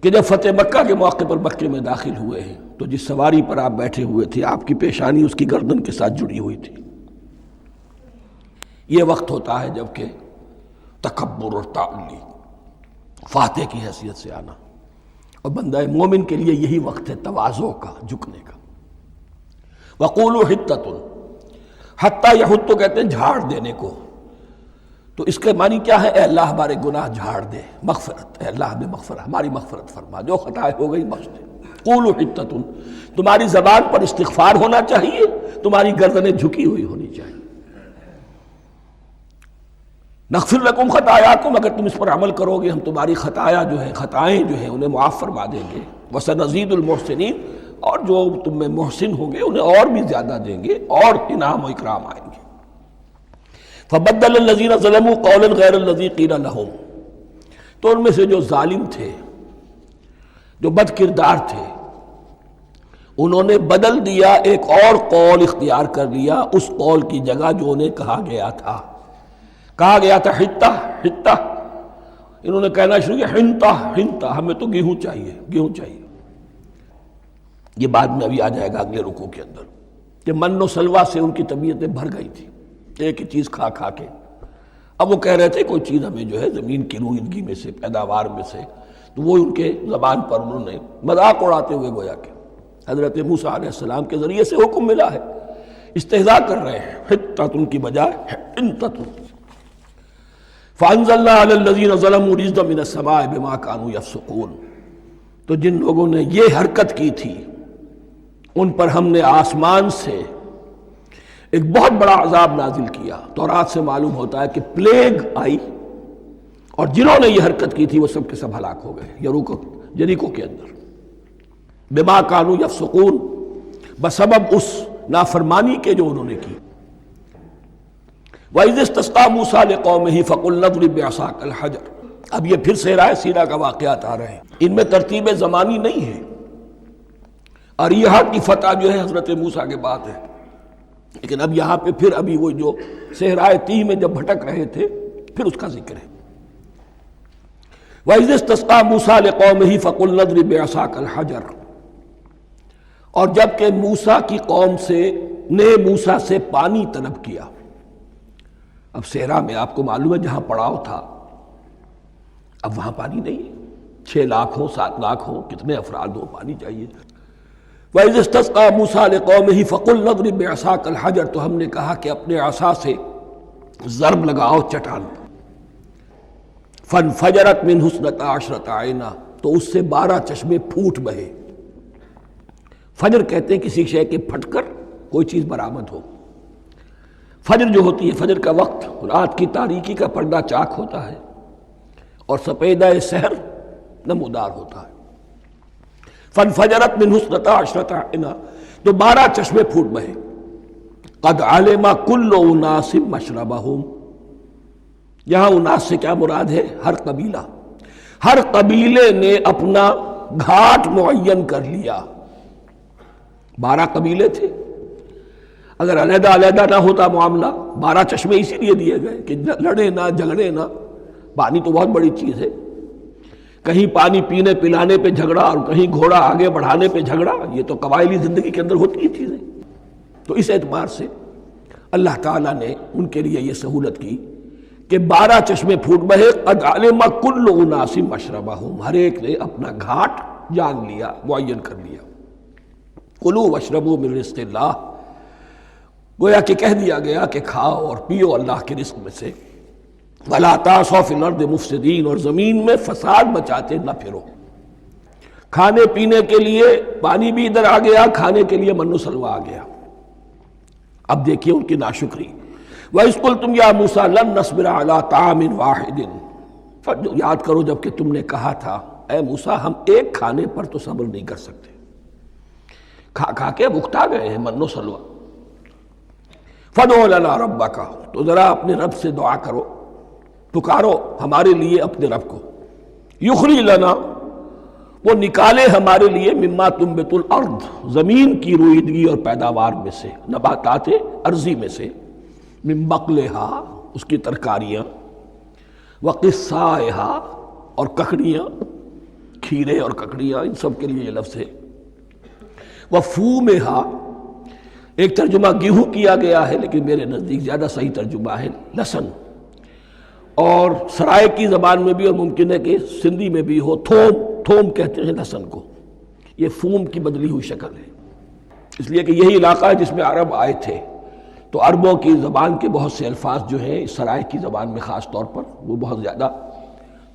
کہ جب فتح مکہ کے موقع پر مکے میں داخل ہوئے ہیں تو جس سواری پر آپ بیٹھے ہوئے تھے، آپ کی پیشانی اس کی گردن کے ساتھ جڑی ہوئی تھی. یہ وقت ہوتا ہے جب کہ تکبر اور تعلی، فاتح کی حیثیت سے آنا. اور بندہ مومن کے لیے یہی وقت ہے تواضع کا، جھکنے کا. وَقُولُوا حِطَّةٌ، حتیٰ یحط تو کہتے ہیں جھاڑ دینے کو. تو اس کے معنی کیا ہے؟ اے اللہ ہمارے گناہ جھاڑ دے، مغفرت، اے اللہ ہمیں مغفرت، ہماری مغفرت فرما، جو خطائیں ہو گئی بخش دے. قولوا حطۃ، تمہاری زبان پر استغفار ہونا چاہیے، تمہاری گردنیں جھکی ہوئی ہونی چاہیے. نغفر لکم خطایاکم، اگر تم اس پر عمل کرو گے ہم تمہاری خطائیں جو ہیں انہیں معاف فرما دیں گے. وسنزید المحسنین، اور جو تم میں محسن ہوں گے انہیں اور بھی زیادہ دیں گے، اور انعام و اکرام آئیں گے. فبدل الذین ظلموا قولا غیر الذی قیل لہم، تو ان میں سے جو ظالم تھے، جو بد کردار تھے، انہوں نے بدل دیا، ایک اور قول اختیار کر لیا اس قول کی جگہ جو انہیں کہا گیا تھا. کہا گیا تھا حتہ حتہ، انہوں نے کہنا شروع کیا حنطہ حنطہ، ہمیں تو گیہوں چاہیے گیہوں چاہیے. یہ بعد میں ابھی آ جائے گا اگلے رکوع کے اندر کہ من و سلوہ سے ان کی طبیعتیں بھر گئی تھی ایک ہی چیز کھا کھا کے. اب وہ کہہ رہے تھے کوئی چیز ہمیں جو ہے زمین کی روئیدگی میں سے، پیداوار میں سے، تو وہ ان کے زبان پر انہوں نے مذاق اڑاتے ہوئے گویا کہ حضرت موسیٰ علیہ السلام کے ذریعے سے حکم ملا ہے، استہزاء کر رہے ہیں. حتۃ کی بجائے حنطۃ. فانزلنا علی الذین ظلموا رجزا من السماء بما كانوا یفسقون، تو جن لوگوں نے یہ حرکت کی تھی ان پر ہم نے آسمان سے ایک بہت بڑا عذاب نازل کیا. تورات سے معلوم ہوتا ہے کہ پلیگ آئی، اور جنہوں نے یہ حرکت کی تھی وہ سب کے سب ہلاک ہو گئے جریکو کے اندر. بما كانوا یفسقون، بسبب اس نافرمانی کے جو انہوں نے کی. وَإِذِ اسْتَسْقَىٰ مُوسَىٰ لِقَوْمِهِ فَقُلْنَا اضْرِب بِّعَصَاكَ الْحَجَرَ. اب یہ پھر صحرائے سینا کا واقعات آ رہے ہیں، ان میں ترتیب زمانی نہیں ہے. اریحا کی فتح جو ہے حضرت موسیٰ کے بعد ہے، لیکن اب یہاں پہ پھر ابھی وہ جو صحرائے تیہ میں جب بھٹک رہے تھے پھر اس کا ذکر ہے. وَإِذِ اسْتَسْقَىٰ مُوسَىٰ لِقَوْمِهِ فَقُلْنَا اضْرِب بِّعَصَاكَ الْحَجَرَ، اور جب کہ موسیٰ کی قوم نے موسیٰ سے پانی طلب کیا. اب صحرا میں آپ کو معلوم ہے جہاں پڑاؤ تھا اب وہاں پانی نہیں ہے. 6 لاکھ ہو 7 لاکھ ہو کتنے افراد ہو پانی چاہیے. وَإِذِ اسْتَسْقَىٰ مُوسَىٰ لِقَوْمِهِ فَقُلْ اضْرِب بِّعَصَاكَ الْحَجَرَ، تو ہم نے کہا کہ اپنے عصا سے ضرب لگاؤ چٹان پر. فَانْفَجَرَتْ مِنْهُ اثْنَتَا عَشْرَةَ عَيْنًا، تو اس سے 12 چشمے پھوٹ بہے. فجر کہتے ہیں کسی شے کے پھٹ کر کوئی چیز برآمد ہو. فجر جو ہوتی ہے، فجر کا وقت رات کی تاریکی کا پردہ چاک ہوتا ہے اور سپیدہ سحر نمودار ہوتا ہے. فَانْفَجَرَتْ مِنْهُ اثْنَتَا عَشْرَةَ عَيْنًا، تو 12 چشمے پھوٹ بہے. قَدْ عَلِمَ كُلُّ أُنَاسٍ مَشْرَبَهُمْ، یہاں اناس سے کیا مراد ہے؟ ہر قبیلہ. ہر قبیلے نے اپنا گھاٹ معین کر لیا. 12 قبیلے تھے، اگر علیحدہ علیحدہ نہ ہوتا معاملہ، 12 چشمے اسی لیے دیے گئے کہ لڑے نہ جھگڑے نہ. پانی تو بہت بڑی چیز ہے، کہیں پانی پینے پلانے پہ جھگڑا اور کہیں گھوڑا آگے بڑھانے پہ جھگڑا، یہ تو قبائلی زندگی کے اندر ہوتی ہی چیزیں. تو اس اعتبار سے اللہ تعالیٰ نے ان کے لیے یہ سہولت کی کہ 12 چشمے پھوٹ بہے. قد علم کل اناس مشربہم، ہر ایک نے اپنا گھاٹ جان لیا، معین کر لیا. کلوا واشربوا من رزق اللہ، گویا کہ کہہ دیا گیا کہ کھاؤ اور پیو اللہ کے رزق میں سے. ولا تعثوا فی الارض مفسدین، اور زمین میں فساد مچاتے نہ پھرو. کھانے پینے کے لیے پانی بھی ادھر آ گیا، کھانے کے لیے من و سلوہ آ گیا. اب دیکھیے ان کی ناشکری. وَإِذْ قُلْتُمْ يَا مُوسَىٰ لَن نَّصْبِرَ عَلَىٰ طَعَامٍ وَاحِدٍ، یاد کرو جب کہ تم نے کہا تھا اے موسیٰ ہم ایک کھانے پر تو صبر نہیں کر سکتے. کھا کھا کے بکھتا گئے ہیں من و سلوہ. فَادْعُ لَنَا رَبَّكَ، تو ذرا اپنے رب سے دعا کرو، پکارو ہمارے لیے اپنے رب کو. یخرج لنا، وہ نکالے ہمارے لیے، مما تنبت الارض، زمین کی روئیدگی اور پیداوار میں سے، نباتات ارضی میں سے، من بقلہا، اس کی ترکاریاں، وقصائہا، اور ککڑیاں، کھیرے اور ککڑیاں، ان سب کے لیے یہ لفظ ہے. وفومہا، ایک ترجمہ گیہوں کیا گیا ہے لیکن میرے نزدیک زیادہ صحیح ترجمہ ہے لہسن، اور سرائے کی زبان میں بھی اور ممکن ہے کہ سندھی میں بھی ہو تھوم. تھوم کہتے ہیں لہسن کو، یہ فوم کی بدلی ہوئی شکل ہے، اس لیے کہ یہی علاقہ ہے جس میں عرب آئے تھے. تو عربوں کی زبان کے بہت سے الفاظ جو ہیں اس سرائے کی زبان میں خاص طور پر وہ بہت زیادہ،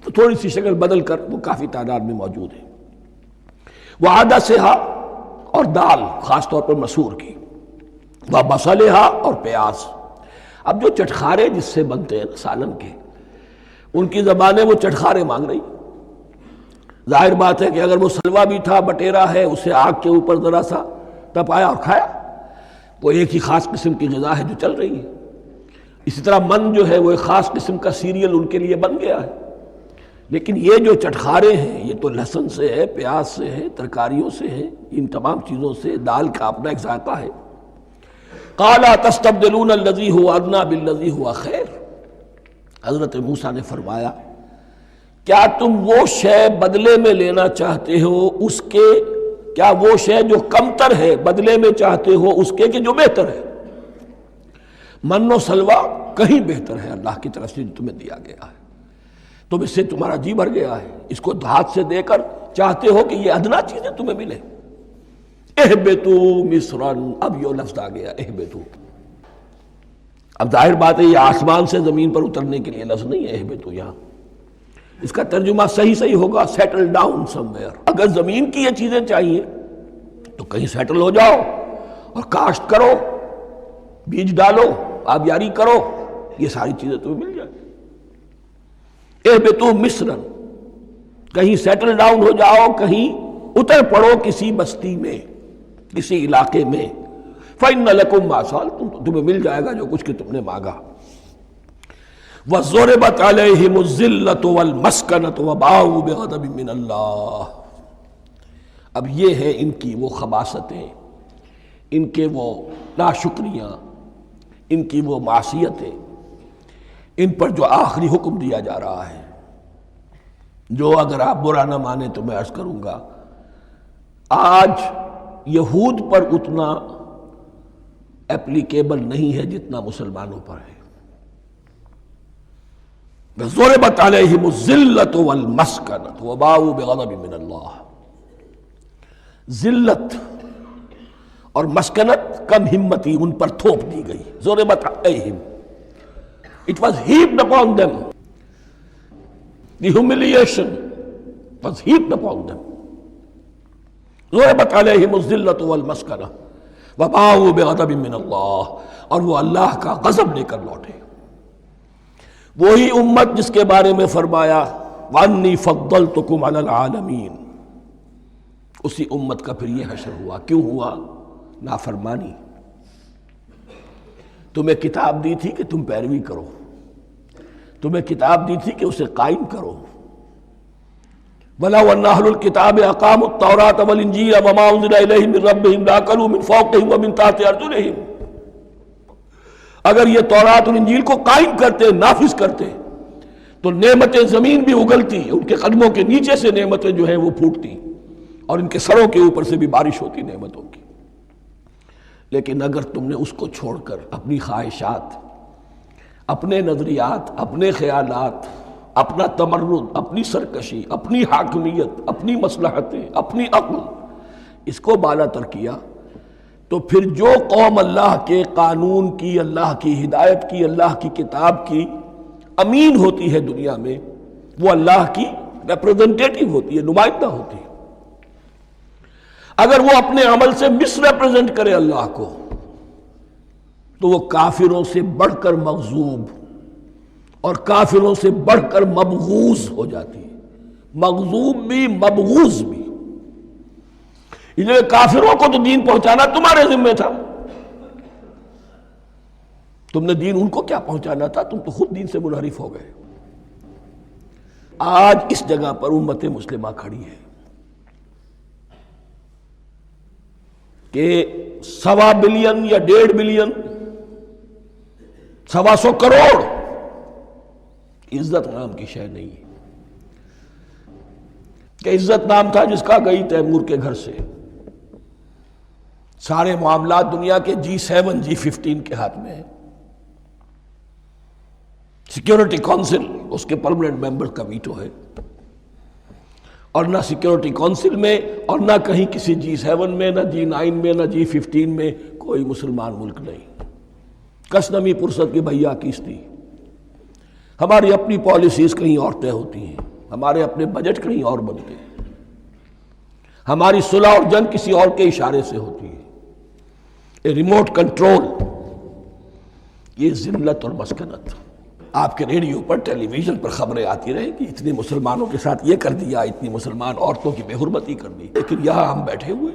تو تھوڑی سی شکل بدل کر وہ کافی تعداد میں موجود ہے. وعدسہا، اور دال خاص طور پر مسور کی. وبصلہا، اور پیاز. اب جو چٹخارے جس سے بنتے ہیں سالن کے، ان کی زبانیں وہ چٹخارے مانگ رہی. ظاہر بات ہے کہ اگر وہ سلوا بھی تھا، بٹیرا ہے، اسے آگ کے اوپر ذرا سا تپایا اور کھایا، وہ ایک ہی خاص قسم کی غذا ہے جو چل رہی ہے. اسی طرح من جو ہے وہ ایک خاص قسم کا سیریل ان کے لیے بن گیا ہے. لیکن یہ جو چٹخارے ہیں یہ تو لہسن سے ہے، پیاز سے ہے، ترکاریوں سے ہے، ان تمام چیزوں سے. دال کا اپنا ایک ذائقہ ہے. قال تستبدلون الذی هو ادنی بالذی هو خیر، حضرت موسیٰ نے فرمایا کیا تم وہ شے بدلے میں لینا چاہتے ہو اس کے، کیا وہ شے جو کمتر ہے بدلے میں چاہتے ہو اس کے کہ جو بہتر ہے. من و سلوہ کہیں بہتر ہے اللہ کی طرف سے جو تمہیں دیا گیا ہے. تم اس سے تمہارا جی بھر گیا ہے، اس کو ہاتھ سے دے کر چاہتے ہو کہ یہ ادنا چیزیں تمہیں ملے. اہبطوا مصرا، اب یہ لفظ آ گیا اہبطوا. اب ظاہر بات ہے یہ آسمان سے زمین پر اترنے کے لیے لفظ نہیں ہے اہبطوا. یہاں اس کا ترجمہ صحیح ہوگا سیٹل ڈاؤن سم ویئر. اگر زمین کی یہ چیزیں چاہیے تو کہیں سیٹل ہو جاؤ اور کاشت کرو، بیج ڈالو، آبیاری کرو، یہ ساری چیزیں تمہیں مل جائیں. اہبطوا مصرا، کہیں سیٹل ڈاؤن ہو جاؤ، کہیں اتر پڑو کسی بستی میں، کسی علاقے میں. فَإِنَّ لَكُمْ مَا سَأَلْتُمْ، تمہیں مل جائے گا جو کچھ کہ تم نے مانگا. وَضُرِبَتْ عَلَيْهِمُ الذِّلَّةُ وَالْمَسْكَنَةُ وَبَاءُوا بِغَضَبٍ مِّنَ اللَّهِ. اب یہ ہے ان کی وہ خباثتیں، ان کے وہ ناشکریاں، ان کی وہ معصیتیں، ان پر جو آخری حکم دیا جا رہا ہے، جو اگر آپ برا نہ مانیں تو میں عرض کروں گا آج یہود پر اتنا اپلیکیبل نہیں ہے جتنا مسلمانوں پر ہے. ضربت علیہم الذلۃ والمسکنۃ وباؤوا بغضب من اللہ. ذلت اور مسکنت، کم ہمتی ان پر تھوپ دی گئی. ضربت علیہم، it was heaped upon them. The humiliation was heaped upon them. ضربت علیہم الذلۃ والمسکنۃ وباؤوا بغضب من اللہ، اور وہ اللہ کا غضب لے کر لوٹے. وہی امت جس کے بارے میں فرمایا وَأَنِّي فَضَّلْتُكُمْ عَلَى الْعَالَمِينَ، اسی امت کا پھر یہ حشر ہوا. کیوں ہوا؟ نافرمانی. تمہیں کتاب دی تھی کہ تم پیروی کرو، تمہیں کتاب دی تھی کہ اسے قائم کرو. وَلَوْ أَنَّ أَهْلُ الْكِتَابِ أَقَامُوا التَّوْرَاةَ وَالْإِنْجِيلَ وَمَا أُنزِلَ إِلَيْهِمْ مِنْ رَبِّهِمْ لَأَكَلُوا مِنْ فَوْقِهِمْ وَمِنْ تَحْتِ أَرْجُلِهِمْ. اگر یہ تورات اور انجیل کو قائم کرتے، نافذ کرتے، تو نعمتیں زمین بھی اگلتی، ان کے قدموں کے نیچے سے نعمتیں جو ہیں وہ پھوٹتی، اور ان کے سروں کے اوپر سے بھی بارش ہوتی نعمتوں کی. لیکن اگر تم نے اس کو چھوڑ کر اپنی خواہشات، اپنے نظریات، اپنے خیالات، اپنا تمرد، اپنی سرکشی، اپنی حاکمیت، اپنی مصلحتیں، اپنی عقل، اس کو بالا تر کیا، تو پھر جو قوم اللہ کے قانون کی، اللہ کی ہدایت کی، اللہ کی کتاب کی امین ہوتی ہے دنیا میں، وہ اللہ کی ریپرزنٹیٹیو ہوتی ہے، نمائندہ ہوتی ہے. اگر وہ اپنے عمل سے مس ریپرزنٹ کرے اللہ کو، تو وہ کافروں سے بڑھ کر مغضوب اور کافروں سے بڑھ کر مبغوض ہو جاتی ہے. مغضوب بھی، مبغوض بھی. اس لیے کافروں کو تو دین پہنچانا تمہارے ذمہ تھا. تم نے دین ان کو کیا پہنچانا تھا؟ تم تو خود دین سے منحرف ہو گئے. آج اس جگہ پر امت مسلمہ کھڑی ہے کہ 1.25 بلین یا 1.5 بلین، 125 کروڑ عزت نام کی شے نہیں ہے. کہ عزت نام تھا جس کا گئی تیمور کے گھر سے. سارے معاملات دنیا کے G7 G15 کے ہاتھ میں ہیں. سیکیورٹی کونسل اس کے پرماننٹ ممبر کا ویٹو ہے، اور نہ سیکیورٹی کونسل میں اور نہ کہیں کسی G7 میں، نہ G9 میں، نہ G15 میں کوئی مسلمان ملک نہیں. کس نمی پرست کی بھیا کیستی. ہماری اپنی پالیسیز کہیں اور طے ہوتی ہیں، ہمارے اپنے بجٹ کہیں اور بنتے ہیں، ہماری صلح اور جنگ کسی اور کے اشارے سے ہوتی ہے. ریموٹ کنٹرول، یہ ذلت اور مسکنت. آپ کے ریڈیو پر، ٹیلی ویژن پر خبریں آتی رہیں کہ اتنے مسلمانوں کے ساتھ یہ کر دیا، اتنی مسلمان عورتوں کی بے حرمتی کر دی. لیکن یہاں ہم بیٹھے ہوئے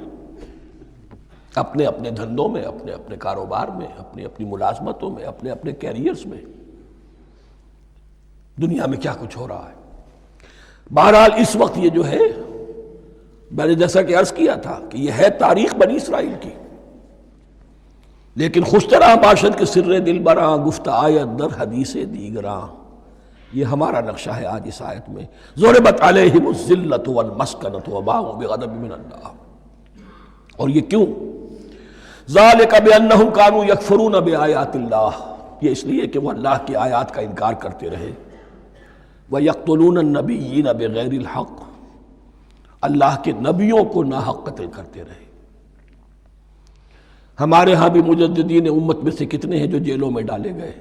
اپنے اپنے دھندوں میں، اپنے اپنے کاروبار میں، اپنی اپنی ملازمتوں میں، اپنے اپنے کیریئرز میں. دنیا میں کیا کچھ ہو رہا ہے. بہرحال اس وقت یہ جو ہے، میں نے جیسا کہ عرض کیا تھا کہ یہ ہے تاریخ بنی اسرائیل کی، لیکن خوش طرح باشد کے سر دل براں، گفت آیت در حدیث دیگراں. یہ ہمارا نقشہ ہے آج اس آیت میں. ضربت علیہم الذلۃ والمسکنۃ وباؤوا بغضب من اللہ. اور یہ کیوں؟ ذالک بانہم کانوا یکفرون بآیات اللہ. یہ اس لیے کہ وہ اللہ کی آیات کا انکار کرتے رہے. وَيَقْتُلُونَ النَّبِيِّينَ بِغَيْرِ الْحَقِّ، اللہ کے نبیوں کو ناحق قتل کرتے رہے. ہمارے ہاں بھی مجددین امت میں سے کتنے ہیں جو جیلوں میں ڈالے گئے،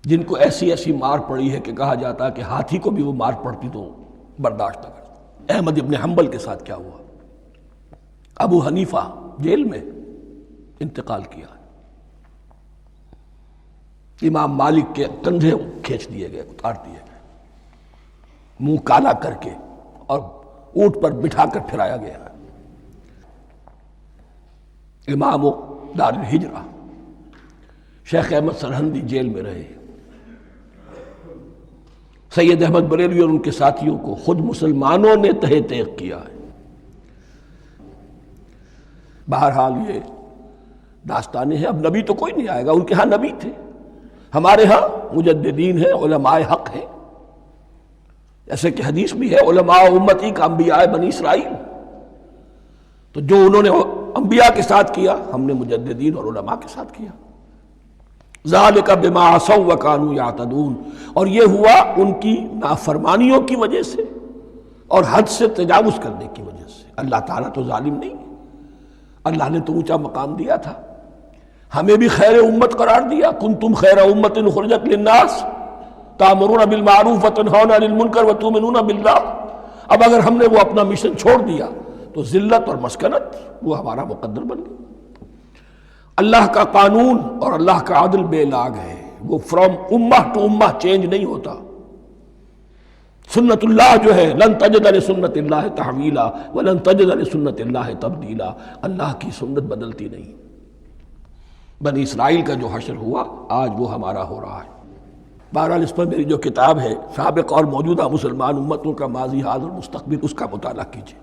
جن کو ایسی ایسی مار پڑی ہے کہ کہا جاتا ہے کہ ہاتھی کو بھی وہ مار پڑتی تو برداشت نہ کرتا. احمد ابن حنبل کے ساتھ کیا ہوا؟ ابو حنیفہ جیل میں انتقال کیا. امام مالک کے کندھے کھینچ دیے گئے، اتار دیے گئے، منہ کالا کر کے اور اونٹ پر بٹھا کر پھرایا گیا. امام دار الہجرہ شیخ احمد سرہندی جیل میں رہے. سید احمد بریلوی اور ان کے ساتھیوں کو خود مسلمانوں نے تہہ تیغ کیا ہے. بہرحال یہ داستانیں ہیں. اب نبی تو کوئی نہیں آئے گا، ان کے ہاں نبی تھے، ہمارے ہاں مجددین ہیں، علماء حق ہیں. جیسے کہ حدیث بھی ہے علماء امتی کا انبیاء بنی اسرائیل. تو جو انہوں نے انبیاء کے ساتھ کیا، ہم نے مجددین اور علماء کے ساتھ کیا. ذالک بما عصوا وکانوا یعتدون، اور یہ ہوا ان کی نافرمانیوں کی وجہ سے اور حد سے تجاوز کرنے کی وجہ سے۔ اللہ تعالیٰ تو ظالم نہیں، اللہ نے تو اونچا مقام دیا تھا، ہمیں بھی خیر امت قرار دیا، کنتم خیر امت اخرجت للناس تأمرون بالمعروف وتنہون عن المنکر وتؤمنون باللہ۔ اب اگر ہم نے وہ اپنا مشن چھوڑ دیا تو ذلت اور مسکنت وہ ہمارا مقدر بن گئی۔ اللہ کا قانون اور اللہ کا عدل بے لاگ ہے، وہ فرام امہ ٹو امہ چینج نہیں ہوتا۔ سنت اللہ جو ہے لن تجد لسنت اللہ تحویلا ولن تجد لسنت اللہ تبدیلا، اللہ کی سنت بدلتی نہیں۔ بنی اسرائیل کا جو حشر ہوا آج وہ ہمارا ہو رہا ہے۔ بہرحال اس پر میری جو کتاب ہے سابق اور موجودہ مسلمان امتوں کا ماضی حال اور مستقبل، اس کا مطالعہ کیجیے۔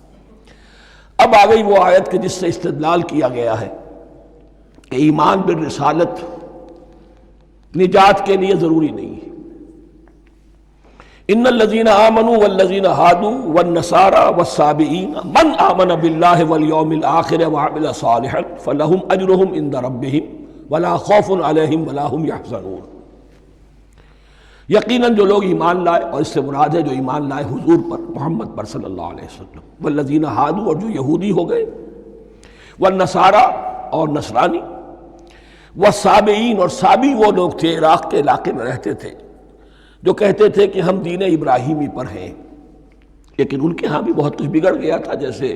اب آ گئی وہ آیت کہ جس سے استدلال کیا گیا ہے کہ ایمان بالرسالت نجات کے لیے ضروری نہیں ہے۔ ان الذین آمنوا والذین ہادوا والنصارى والصابئین من آمن باللہ والیوم الآخر وعمل صالحا فلہم اجرہم عند ربہم ولا خوف علیہم ولا ہم یحزنون۔ یقیناً جو لوگ ایمان لائے، اور اس سے مراد ہے جو ایمان لائے حضور پر، محمد پر صلی اللہ علیہ وسلم، والذین ہادوا، اور جو یہودی ہو گئے، والنصارى، اور نصرانی، والصابئین، اور صابی وہ لوگ تھے عراق کے علاقے میں رہتے تھے جو کہتے تھے کہ ہم دین ابراہیمی پر ہیں، لیکن ان کے ہاں بھی بہت کچھ بگڑ گیا تھا، جیسے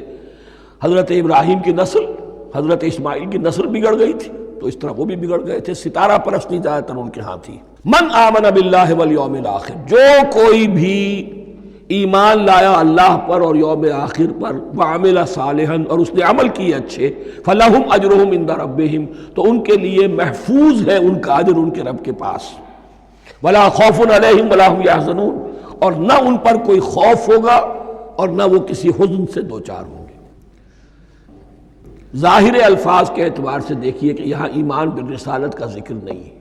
حضرت ابراہیم کی نسل، حضرت اسماعیل کی نسل بگڑ گئی تھی، تو اس طرح وہ بھی بگڑ گئے تھے۔ ستارہ پرستی زیادہ تر ان کے ہاں تھی۔ من آمن باللہ والیوم الآخر، جو کوئی بھی ایمان لایا اللہ پر اور یوم آخر پر، وعمل صالحا، اور اس نے عمل کیے اچھے، فلہم اجرہم عند ربہم، تو ان کے لیے محفوظ ہے ان کا اجر ان کے رب کے پاس، ولا خوف علیہم ولا ہم یحزنون، اور نہ ان پر کوئی خوف ہوگا اور نہ وہ کسی حزن سے دوچار ہوں گے۔ ظاہر الفاظ کے اعتبار سے دیکھیے کہ یہاں ایمان بالرسالت کا ذکر نہیں ہے۔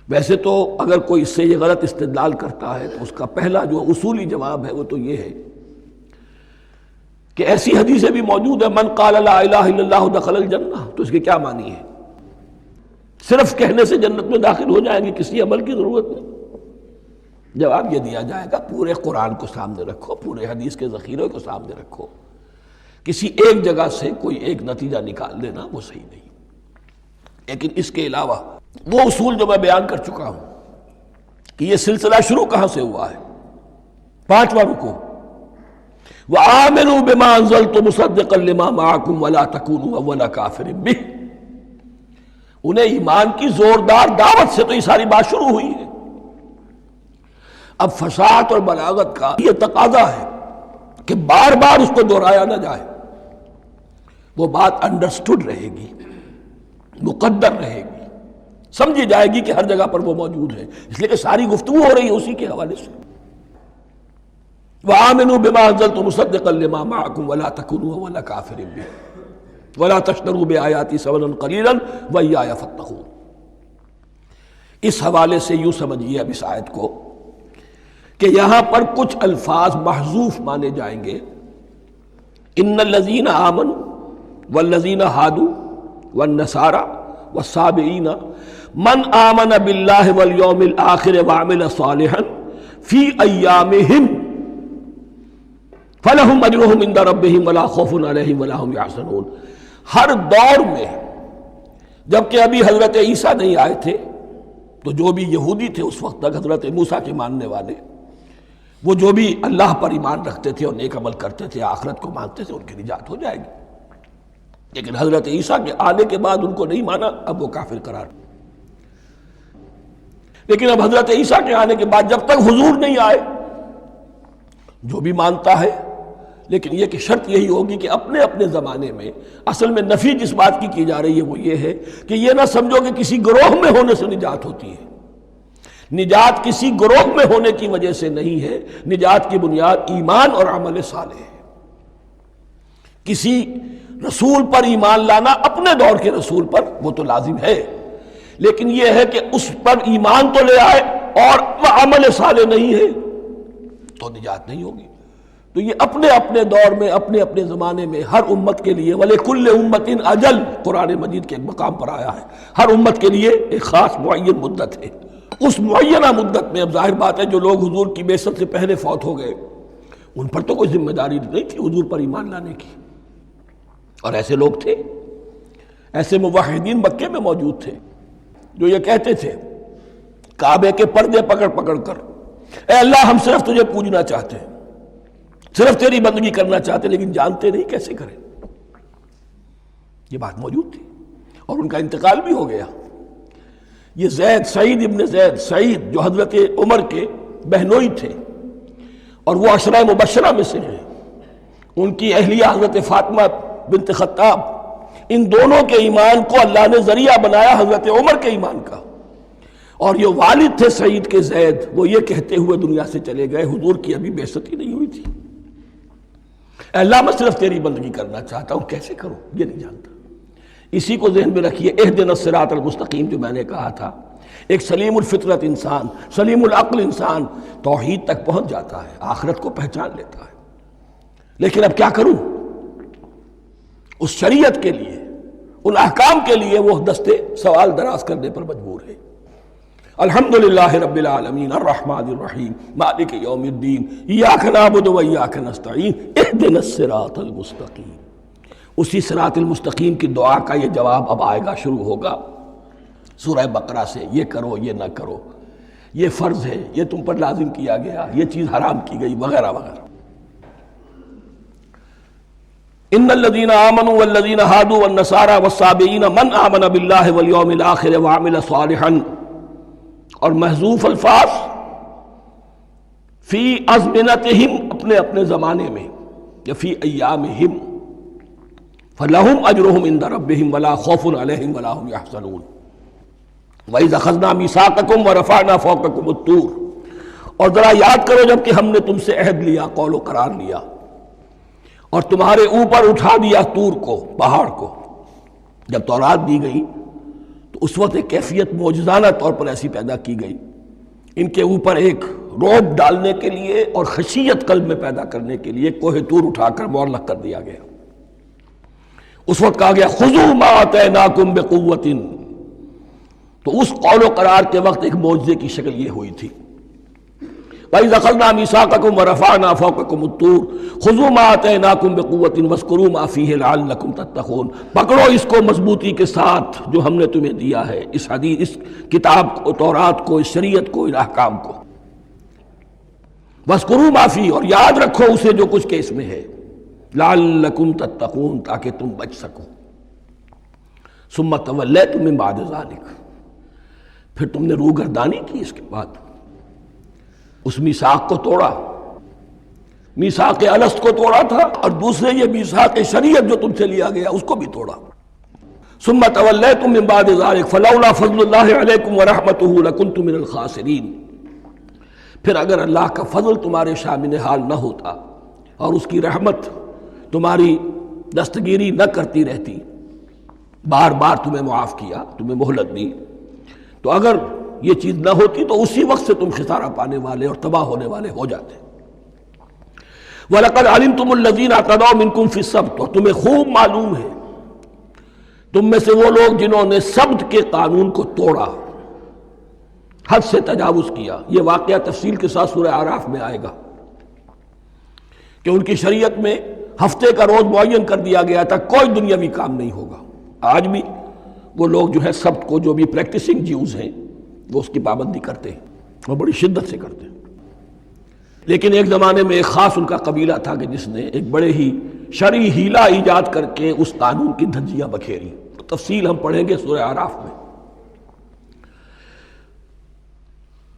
ویسے تو اگر کوئی اس سے یہ غلط استدلال کرتا ہے تو اس کا پہلا جو اصولی جواب ہے وہ تو یہ ہے کہ ایسی حدیثیں بھی موجود ہے، من قال لا الہ الا اللہ دخل الجنہ، تو اس کے کیا معنی ہے؟ صرف کہنے سے جنت میں داخل ہو جائیں گے، کسی عمل کی ضرورت نہیں؟ جواب یہ دیا جائے گا پورے قرآن کو سامنے رکھو، پورے حدیث کے ذخیرے کو سامنے رکھو، کسی ایک جگہ سے کوئی ایک نتیجہ نکال لینا وہ صحیح نہیں۔ لیکن اس کے علاوہ وہ اصول جو میں بیان کر چکا ہوں کہ یہ سلسلہ شروع کہاں سے ہوا ہے، 5واں رکوع، وَآمِنُوا بِمَا أَنزَلْتُ مُصَدِّقًا لِمَا مَعَكُمْ وَلَا تَكُونُوا أَوَّلَ كَافِرٍ بِهِ۔ انہیں ایمان کی زوردار دعوت سے تو یہ ساری بات شروع ہوئی ہے۔ اب فصاحت اور بلاغت کا یہ تقاضا ہے کہ بار بار اس کو دہرایا نہ جائے، وہ بات انڈرسٹوڈ رہے گی، مقدر رہے گی، سمجھی جائے گی کہ ہر جگہ پر وہ موجود ہے، اس لیے کہ ساری گفتگو ہو رہی ہے اسی کے حوالے سے۔ وَآمِنُوا بِمَا أَنزَلْتُ مُصَدِّقًا لِمَا مَعَكُمْ وَلَا تَكُونُوا أَوَّلَ كَافِرٍ بِهِ وَلَا تَشْتَرُوا بِآيَاتِي ثَمَنًا قَلِيلًا وَإِيَّايَ فَاتَّقُونِ۔ اس حوالے سے یوں سمجھیے اب اس آیت کو کہ یہاں پر کچھ الفاظ محذوف مانے جائیں گے۔ ان الذین آمنوا والذین ہادوا والنصارى والصابئین من آمن باللہ والیوم الآخر وعمل صالحا فی ایامہم فلہم اجرہم عند ربہم ولا خوف علیہم ولا ہم یحزنون۔ ہر دور میں، جبکہ ابھی حضرت عیسیٰ نہیں آئے تھے تو جو بھی یہودی تھے اس وقت تک، حضرت موسیٰ کے ماننے والے، وہ جو بھی اللہ پر ایمان رکھتے تھے اور نیک عمل کرتے تھے، آخرت کو مانتے تھے، ان کی نجات ہو جائے گی۔ لیکن حضرت عیسیٰ کے آنے کے بعد ان کو نہیں مانا، اب وہ کافر قرار۔ لیکن اب حضرت عیسیٰ کے آنے کے بعد جب تک حضور نہیں آئے، جو بھی مانتا ہے، لیکن یہ کہ شرط یہی ہوگی کہ اپنے اپنے زمانے میں، اصل میں نفی جس بات کی جا رہی ہے وہ یہ ہے کہ یہ نہ سمجھو کہ کسی گروہ میں ہونے سے نجات ہوتی ہے۔ نجات کسی گروہ میں ہونے کی وجہ سے نہیں ہے، نجات کی بنیاد ایمان اور عمل صالح ہے۔ کسی رسول پر ایمان لانا، اپنے دور کے رسول پر، وہ تو لازم ہے، لیکن یہ ہے کہ اس پر ایمان تو لے آئے اور وہ عمل صالح نہیں ہے تو نجات نہیں ہوگی۔ تو یہ اپنے اپنے دور میں اپنے اپنے زمانے میں ہر امت کے لیے وَلِكُلِّ أُمَّةٍ اجل قرآن مجید کے ایک مقام پر آیا ہے، ہر امت کے لیے ایک خاص معین مدت ہے۔ اس معینہ مدت میں اب ظاہر بات ہے جو لوگ حضور کی بعثت سے پہلے فوت ہو گئے ان پر تو کوئی ذمہ داری نہیں تھی حضور پر ایمان لانے کی، اور ایسے لوگ تھے، ایسے موحدین مکے میں موجود تھے جو یہ کہتے تھے کعبے کے پردے پکڑ پکڑ کر، اے اللہ ہم صرف تجھے پوجنا چاہتے ہیں، صرف تیری بندگی کرنا چاہتے، لیکن جانتے نہیں کیسے کریں۔ یہ بات موجود تھی اور ان کا انتقال بھی ہو گیا۔ یہ زید، سعید ابن زید، سعید جو حضرت عمر کے بہنوئی تھے اور وہ عشرہ مبشرہ میں سے ہیں، ان کی اہلیہ حضرت فاطمہ بنت خطاب، ان دونوں کے ایمان کو اللہ نے ذریعہ بنایا حضرت عمر کے ایمان کا، اور یہ والد تھے سعید کے زید، وہ یہ کہتے ہوئے دنیا سے چلے گئے حضور کی ابھی بعثت ہی نہیں ہوئی تھی، اے اللہ میں صرف تیری بندگی کرنا چاہتا ہوں، کیسے کروں یہ نہیں جانتا۔ اسی کو ذہن میں رکھیے، اہدنا الصراط المستقیم جو میں نے کہا تھا، ایک سلیم الفطرت انسان، سلیم العقل انسان توحید تک پہنچ جاتا ہے، آخرت کو پہچان لیتا ہے، لیکن اب کیا کروں؟ اس شریعت کے لیے، ان احکام کے لیے وہ دستے سوال دراز کرنے پر مجبور ہے۔ الحمدللہ رب العالمین الرحمن الرحیم مالک یوم الدین ایاک نعبد و ایاک نستعین اہدنا الصراط المستقیم۔ اسی صراط المستقیم کی دعا کا یہ جواب اب آئے گا، شروع ہوگا سورہ بقرہ سے، یہ کرو یہ نہ کرو، یہ فرض ہے، یہ تم پر لازم کیا گیا، یہ چیز حرام کی گئی، وغیرہ وغیرہ۔ ان الذين آمنوا والذين هادوا والنصارى والصابئين من آمن بالله واليوم الآخر وعمل صالحا، اور محذوف الفاظ فی ازمنتہم، اپنے اپنے زمانے میں، یا فی ایامہم، فلہم اجرہم عند ربہم ولا خوف علیہم ولا هم یحزنون۔ وَإِذْ أَخَذْنَا مِیثَاقَکُمْ وَرَفَعْنَا فَوْقَکُمُ الطُّورَ، اور ذرا یاد کرو جب کہ ہم نے تم سے عہد لیا، قول و قرار لیا، اور تمہارے اوپر اٹھا دیا طور کو، پہاڑ کو۔ جب تورات دی گئی تو اس وقت ایک کیفیت معجزانہ طور پر ایسی پیدا کی گئی، ان کے اوپر ایک رعب ڈالنے کے لیے اور خشیت قلب میں پیدا کرنے کے لیے کوہ طور اٹھا کر معلق کر دیا گیا۔ اس وقت کہا گیا خذوا ما آتیناکم بقوۃ، تو اس قول و قرار کے وقت ایک معجزے کی شکل یہ ہوئی تھی۔ وَإِذْ أَخَذْنَا مِیثَاقَکُمْ وَرَفَعْنَا فَوْقَکُمُ الطُّورَ خُذُوا مَا آتَیْنَاکُمْ بِقُوَّةٍ وَاذْکُرُوا مَا فِیہِ لَعَلَّکُمْ تَتَّقُونَ، پکڑو اس کو مضبوطی کے ساتھ جو ہم نے تمہیں دیا ہے، اس حدیث، اس کتاب کو، تورات کو، اس شریعت کو، ان احکام کو۔ وَاذْکُرُوا مَا فِیہِ، اور یاد رکھو اسے جو کچھ کہ اس میں ہے، لَعَلَّکُمْ تَتَّقُونَ، تاکہ تم بچ سکو۔ ثُمَّ تَوَلَّیْتُم مِّن بَعْدِ ذَلِکَ، پھر تم نے روگردانی کی اس کے بعد، اس میثاق کو توڑا، میثاق الست کو توڑا تھا، اور دوسرے یہ میثاق شریعت جو تم سے لیا گیا اس کو بھی توڑا۔ ثم تولیتم من بعد ذلک فلولا فضل اللہ علیکم ورحمتہ لکنتم من الخاسرین، پھر اگر اللہ کا فضل تمہارے شامل حال نہ ہوتا اور اس کی رحمت تمہاری دستگیری نہ کرتی رہتی، بار بار تمہیں معاف کیا، تمہیں مہلت دی، تو اگر یہ چیز نہ ہوتی تو اسی وقت سے تم خسارہ پانے والے اور تباہ ہونے والے ہو جاتے۔ وَلَقَدْ عَلِمْتُمُ الَّذِينَ اعْتَدَوْا مِنْكُمْ فِي السَّبْتِ، اور تمہیں خوب معلوم ہے تم میں سے وہ لوگ جنہوں نے سبت کے قانون کو توڑا، حد سے تجاوز کیا۔ یہ واقعہ تفصیل کے ساتھ سورہ اعراف میں آئے گا کہ ان کی شریعت میں ہفتے کا روز معین کر دیا گیا تھا، کوئی دنیاوی کام نہیں ہوگا۔ آج بھی وہ لوگ جو ہے سبت کو، جو بھی پریکٹسنگ جیوز ہیں، وہ اس کی پابندی کرتے ہیں، وہ بڑی شدت سے کرتے ہیں۔ لیکن ایک زمانے میں ایک خاص ان کا قبیلہ تھا کہ جس نے ایک بڑے ہی شرعی ہیلہ ایجاد کر کے اس قانون کی دھجیاں بکھیری، تفصیل ہم پڑھیں گے سورہ اعراف میں۔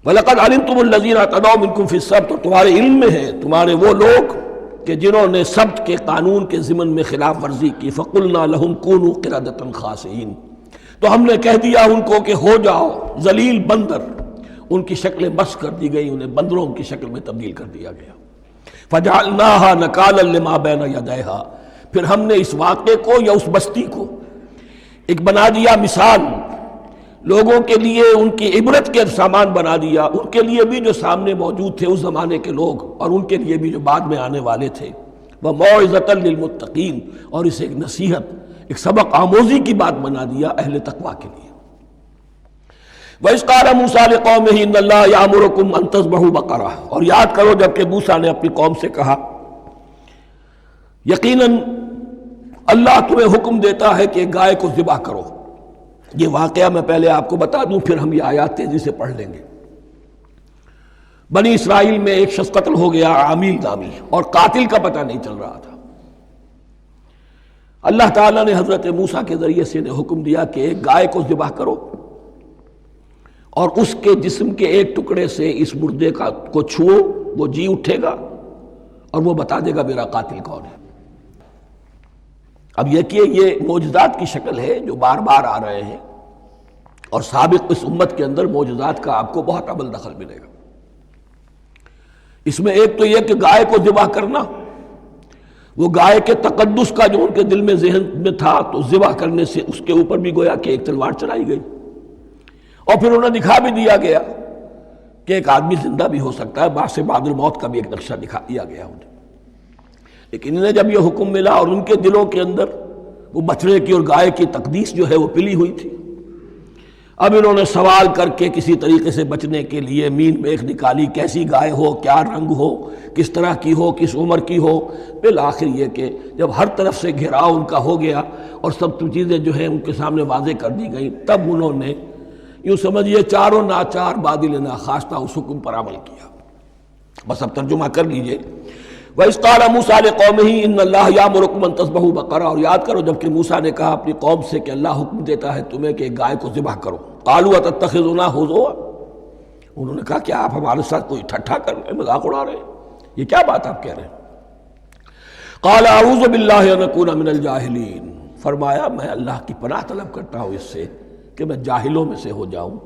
وَلَقَدْ عَلِمْتُمُ الَّذِينَ اعْتَدَوْا مِنْكُمْ فِي السَّبْتِ، اور تمہارے علم میں ہے تمہارے وہ لوگ کہ جنہوں نے سبت کے قانون کے ضمن میں خلاف ورزی کی، فَقُلْنَا لَهُمْ كُونُوا قِرَدَةً خَاسِئِينَ، تو ہم نے کہہ دیا ان کو کہ ہو جاؤ ذلیل بندر، ان کی شکلیں بس کر دی گئی، انہیں بندروں کی شکل میں تبدیل کر دیا گیا۔ فَجَعَلْنَاهَا نَكَالًا لِمَا بَيْنَ يَدَيْهَا، پھر ہم نے اس واقعے کو یا اس بستی کو ایک بنا دیا مثال لوگوں کے لیے ان کی عبرت کے سامان بنا دیا، ان کے لیے بھی جو سامنے موجود تھے اس زمانے کے لوگ، اور ان کے لیے بھی جو بعد میں آنے والے تھے، وَمَوْعِظَةً لِّلْمُتَّقِينَ، اور اسے ایک نصیحت، ایک سبق آموزی کی بات بنا دیا اہل تقویٰ کے لیے۔ وَإِذْ قَالَ مُوسَىٰ لِقَوْمِهِ إِنَّ اللَّهَ يَأْمُرُكُمْ أَن تَذْبَحُوا بَقَرَةً، اور یاد کرو جب کہ موسیٰ نے اپنی قوم سے کہا یقیناً اللہ تمہیں حکم دیتا ہے کہ گائے کو ذبح کرو۔ یہ واقعہ میں پہلے آپ کو بتا دوں، پھر ہم یہ آیات تیزی سے پڑھ لیں گے۔ بنی اسرائیل میں ایک شخص قتل ہو گیا، عامیل نامی، اور قاتل کا پتہ نہیں چل رہا تھا۔ اللہ تعالیٰ نے حضرت موسیٰ کے ذریعے سے انہیں حکم دیا کہ ایک گائے کو ذبح کرو اور اس کے جسم کے ایک ٹکڑے سے اس مردے کو چھوؤ، وہ جی اٹھے گا اور وہ بتا دے گا میرا قاتل کون ہے۔ اب یہ معجزات کی شکل ہے جو بار بار آ رہے ہیں، اور سابق اس امت کے اندر معجزات کا آپ کو بہت عمل دخل ملے گا۔ اس میں ایک تو یہ کہ گائے کو ذبح کرنا، وہ گائے کے تقدس کا جو ان کے دل میں ذہن میں تھا، تو ذبح کرنے سے اس کے اوپر بھی گویا کہ ایک تلوار چلائی گئی، اور پھر انہیں دکھا بھی دیا گیا کہ ایک آدمی زندہ بھی ہو سکتا ہے، بعد سے بعد الموت کا بھی ایک نقشہ دکھا دیا گیا انہیں۔ لیکن انہیں جب یہ حکم ملا اور ان کے دلوں کے اندر وہ بچڑے کی اور گائے کی تقدیس جو ہے وہ پلی ہوئی تھی، اب انہوں نے سوال کر کے کسی طریقے سے بچنے کے لیے مین میخ نکالی، کیسی گائے ہو، کیا رنگ ہو، کس طرح کی ہو، کس عمر کی ہو۔ بالآخر یہ کہ جب ہر طرف سے گھیراؤ ان کا ہو گیا اور سب چیزیں جو ہیں ان کے سامنے واضح کر دی گئیں، تب انہوں نے یوں سمجھیے چاروں ناچار بادل ناخواستہ اس حکم پر عمل کیا۔ بس اب ترجمہ کر لیجئے۔ وَإِذْ قَالَ مُوسَىٰ لِقَوْمِهِ إِنَّ اللَّهَ يَأْمُرُكُمْ أَن تَذْبَحُوا بَقَرَةً، اور یاد کرو جب کہ موسیٰ نے کہا اپنی قوم سے کہ اللہ حکم دیتا ہے تمہیں کہ ایک گائے کو ذبح کرو۔ قَالُوا أَتَتَّخِذُنَا هُزُوًا، انہوں نے کہا کیا آپ ہمارے ساتھ کوئی ٹھٹھا کر رہے ہیں، مذاق اڑا رہے ہیں، یہ کیا بات آپ کہہ رہے ہیں؟ قَالَ أَعُوذُ بِاللَّهِ أَنْ أَكُونَ مِنَ الْجَاهِلِينَ، فرمایا میں اللہ کی پناہ طلب کرتا ہوں اس سے کہ میں جاہلوں میں سے ہو جاؤں،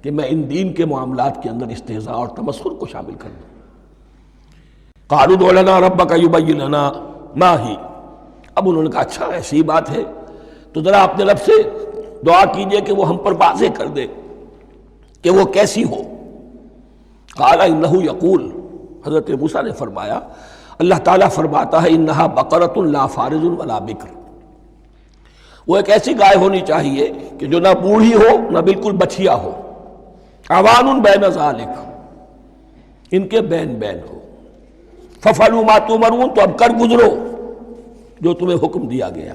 کہ میں ان دین کے معاملات کے اندر استہزاء اور تمسخر کو شامل کر دوں۔ قالوا ادع لنا ربك يبين لنا ما هي، اب انہوں نے کہا اچھا ایسی بات ہے تو ذرا اپنے رب سے دعا کیجئے کہ وہ ہم پر واضح کر دے کہ وہ کیسی ہو۔ قال انه يقول، حضرت موسیٰ نے فرمایا اللہ تعالیٰ فرماتا ہے انها بقرة لا فارض ولا بکر، وہ ایک ایسی گائے ہونی چاہیے کہ جو نہ بوڑھی ہو نہ بالکل بچھیا ہو، عوان بین ذالک، ان کے بین بین ہو۔ فَفَعَلُوا مَا تُؤْمَرُونَ، تو اب کر گزرو جو تمہیں حکم دیا گیا۔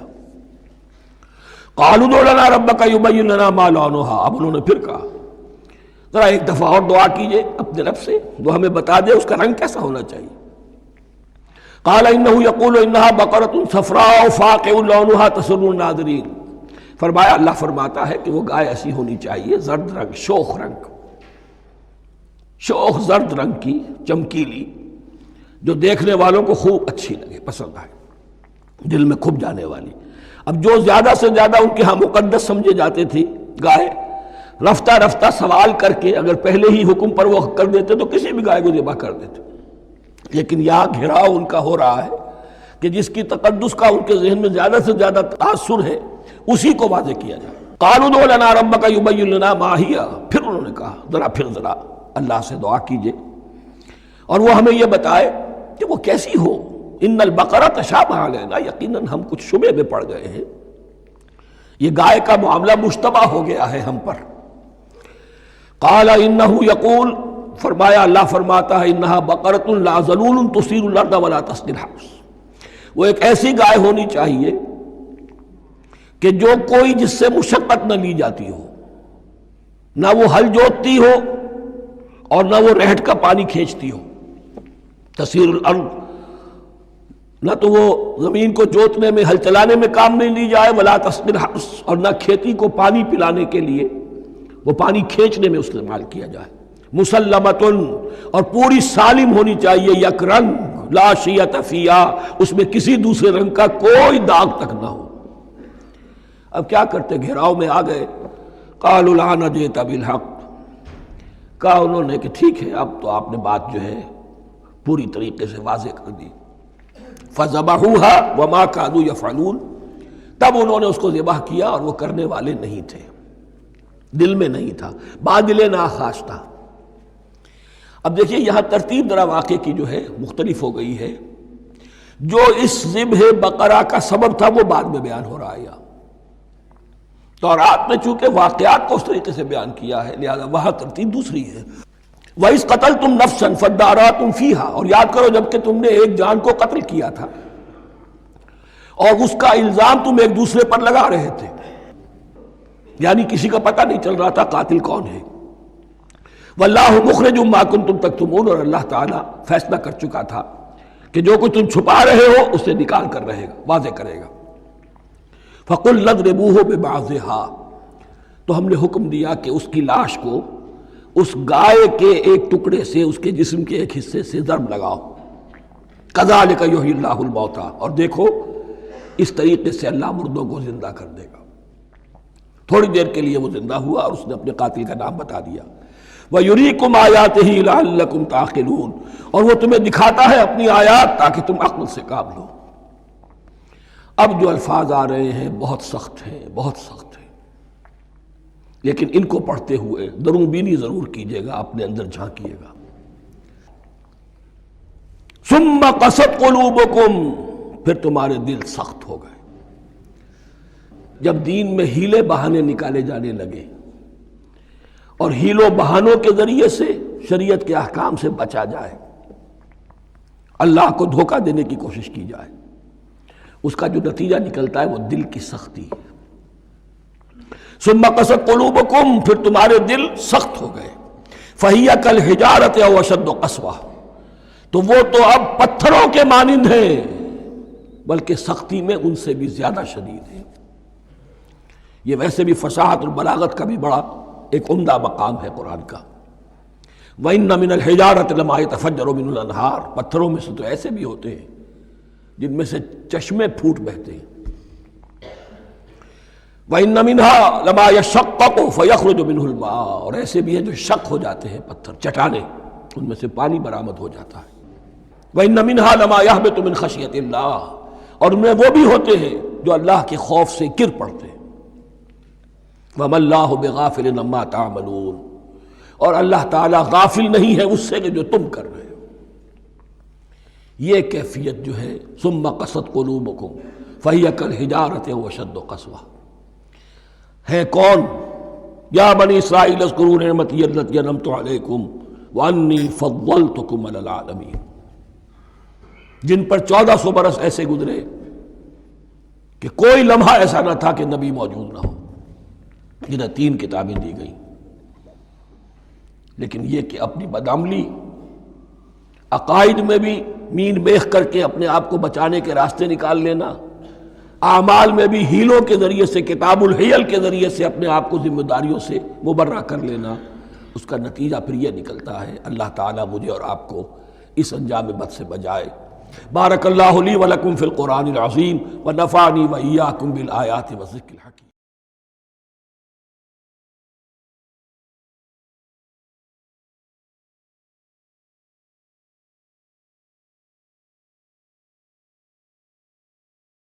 قَالُوا ادْعُ لَنَا رَبَّكَ يُبَيِّن لَنَا مَا لَوْنُهَا، اب انہوں نے پھر کہا ذرا ایک دفعہ اور دعا کیجئے اپنے رب سے، وہ ہمیں بتا دے اس کا رنگ کیسا ہونا چاہیے۔ قَالَ إِنَّهُ يَقُولُ إِنَّهَا بَقَرَةٌ صَفْرَاءُ فَاقِعٌ لَوْنُهَا تَسُرُّ النَّاظِرِينَ، فرمایا اللہ فرماتا ہے کہ وہ گائے ایسی ہونی چاہیے زرد رنگ، شوخ رنگ، شوخ زرد رنگ کی، چمکیلی، جو دیکھنے والوں کو خوب اچھی لگے، پسند آئے، دل میں کھپ جانے والی۔ اب جو زیادہ سے زیادہ ان کے ہاں مقدس سمجھے جاتے تھی گائے، رفتہ رفتہ سوال کر کے اگر پہلے ہی حکم پر وہ کر دیتے تو کسی بھی گائے کو ذبح کر دیتے، لیکن یہاں گھیراؤ ان کا ہو رہا ہے کہ جس کی تقدس کا ان کے ذہن میں زیادہ سے زیادہ تاثر ہے اسی کو واضح کیا جائے۔ قالوا ادع لنا ربك يبين لنا ما هي، پھر انہوں نے کہا ذرا اللہ سے دعا کیجئے اور وہ ہمیں یہ بتائے کہ وہ کیسی ہو۔ ان البقرہ تشابہ علینا، یقیناً ہم کچھ شبہ میں پڑ گئے ہیں، یہ گائے کا معاملہ مشتبہ ہو گیا ہے ہم پر۔ قال انہ یقول، فرمایا اللہ فرماتا ہے انہا بقرۃ لا ذلول تثیر الارض ولا تسقی الحرث، وہ ایک ایسی گائے ہونی چاہیے کہ جو کوئی جس سے مشقت نہ لی جاتی ہو، نہ وہ ہل جوتتی ہو اور نہ وہ رہٹ کا پانی کھینچتی ہو۔ تسیر الارض، نہ تو وہ زمین کو جوتنے میں، ہل چلانے میں کام نہیں لی جائے، ولا تسقی الحرث، اور نہ کھیتی کو پانی پلانے کے لیے وہ پانی کھینچنے میں استعمال کیا جائے۔ مسلمتن، اور پوری سالم ہونی چاہیے، یک رنگ، لا شیۃ فیہا، اس میں کسی دوسرے رنگ کا کوئی داغ تک نہ ہو۔ اب کیا کرتے، گھیراؤ میں آ گئے۔ قالوا الآن جئت بالحق، کہا انہوں نے کہ ٹھیک ہے اب تو آپ نے بات جو ہے پوری طریقے سے واضح کر دی۔ فذبحوها وما كانوا يفعلون، تب انہوں نے اس کو ذبح کیا اور وہ کرنے والے نہیں تھے۔ دل میں نہیں تھا، بادل ناخواش تھا۔ اب دیکھیے یہاں ترتیب ذرا واقعے کی جو ہے مختلف ہو گئی ہے۔ جو اس ذبح بقرہ کا سبب تھا وہ بعد میں بیان ہو رہا ہے۔ تورات میں چونکہ واقعات کو اس طریقے سے بیان کیا ہے لہذا وہاں ترتیب دوسری ہے۔ وَإِذْ قَتَلْتُمْ نَفْسًا فَادَّارَأْتُمْ فِيهَا، اور یاد کرو جب کہ تم نے ایک جان کو قتل کیا تھا اور اس کا الزام تم ایک دوسرے پر لگا رہے تھے، یعنی کسی کا پتہ نہیں چل رہا تھا قاتل کون ہے۔ وَاللَّهُ مُخْرِجٌ مَا كُنتُمْ تَكْتُمُونَ، اور اللہ تعالیٰ فیصلہ کر چکا تھا کہ جو کچھ تم چھپا رہے ہو اسے نکال کر رہے گا، واضح کرے گا۔ فَقُلْ اضْرِبُوهُ بِبَعْضِهَا، تو ہم نے حکم دیا کہ اس کی لاش کو اس گائے کے ایک ٹکڑے سے، اس کے جسم کے ایک حصے سے ضرب لگاؤ۔ کذالک یحیی اللہ الموتیٰ، اور دیکھو اس طریقے سے اللہ مردوں کو زندہ کر دے گا۔ تھوڑی دیر کے لیے وہ زندہ ہوا اور اس نے اپنے قاتل کا نام بتا دیا۔ وَيُرِيكُمْ آيَاتِهِ لَعَلَّكُمْ تَعْقِلُونَ، اور وہ تمہیں دکھاتا ہے اپنی آیات تاکہ تم عقل سے کام لو۔ اب جو الفاظ آ رہے ہیں بہت سخت ہیں، بہت سخت ہیں، لیکن ان کو پڑھتے ہوئے درون بینی ضرور کیجیے گا، اپنے اندر جھانکیے گا۔ ثُمَّ قَسَتْ قُلُوبُكُمْ، پھر تمہارے دل سخت ہو گئے۔ جب دین میں ہیلے بہانے نکالے جانے لگے اور ہیلوں بہانوں کے ذریعے سے شریعت کے احکام سے بچا جائے، اللہ کو دھوکہ دینے کی کوشش کی جائے، اس کا جو نتیجہ نکلتا ہے وہ دل کی سختی ہے۔ ثم قست قلوبکم، پھر تمہارے دل سخت ہو گئے۔ فہی کالحجارۃ او اشد قسوہ، تو وہ تو اب پتھروں کے مانند ہیں بلکہ سختی میں ان سے بھی زیادہ شدید ہے۔ یہ ویسے بھی فصاحت اور بلاغت کا بھی بڑا ایک عمدہ مقام ہے قرآن کا۔ وَإِنَّ مِنَ الْحِجَارَةِ لَمَا يَتَفَجَّرُ مِنْهُ الْأَنْهَارُ، پتھروں میں سے تو ایسے بھی ہوتے ہیں جن میں سے چشمے پھوٹ بہتے ہیں۔ وَإِنَّ مِنْهَا لَمَا يَشَّقَّقُ فَيَخْرُجُ مِنْهُ الْمَاءُ، اور ایسے بھی ہیں جو شق ہو جاتے ہیں، پتھر چٹانیں، ان میں سے پانی برآمد ہو جاتا ہے۔ وَإِنَّ مِنْهَا لَمَا يَهْبِطُ مِنْ خَشْيَةِ اللَّهِ، اور ان میں وہ بھی ہوتے ہیں جو اللہ کے خوف سے گر پڑتے ہیں۔ وَمَا اللَّهُ بِغَافِلٍ عَمَّا تَعْمَلُونَ، اور اللہ تعالیٰ غافل نہیں ہے اس سے کہ جو تم کر رہے ہو۔ یہ کیفیت جو ہے ثُمَّ قَسَتْ قُلُوبُكُمْ فَهِيَ كَالْحِجَارَةِ أَوْ أَشَدُّ قَسْوَةً، ہے کون؟ یا بنی اسرائیل اذکروا نعمتی التی انعمت علیکم وانی فضلتکم علی العالمین، جن پر 1400 برس ایسے گزرے کہ کوئی لمحہ ایسا نہ تھا کہ نبی موجود نہ ہو، جنہیں 3 کتابیں دی گئیں، لیکن یہ کہ اپنی بدعملی، عقائد میں بھی مین بیخ کر کے اپنے آپ کو بچانے کے راستے نکال لینا، اعمال میں بھی ہیلوں کے ذریعے سے، کتاب الحیل کے ذریعے سے اپنے آپ کو ذمہ داریوں سے مبرہ کر لینا، اس کا نتیجہ پھر یہ نکلتا ہے۔ اللہ تعالیٰ مجھے اور آپ کو اس انجام بد سے بچائے۔ بارک اللہ لی ولکم فی القرآن العظیم ونفعنی وإیاکم بالآیات والذکر الحکیم۔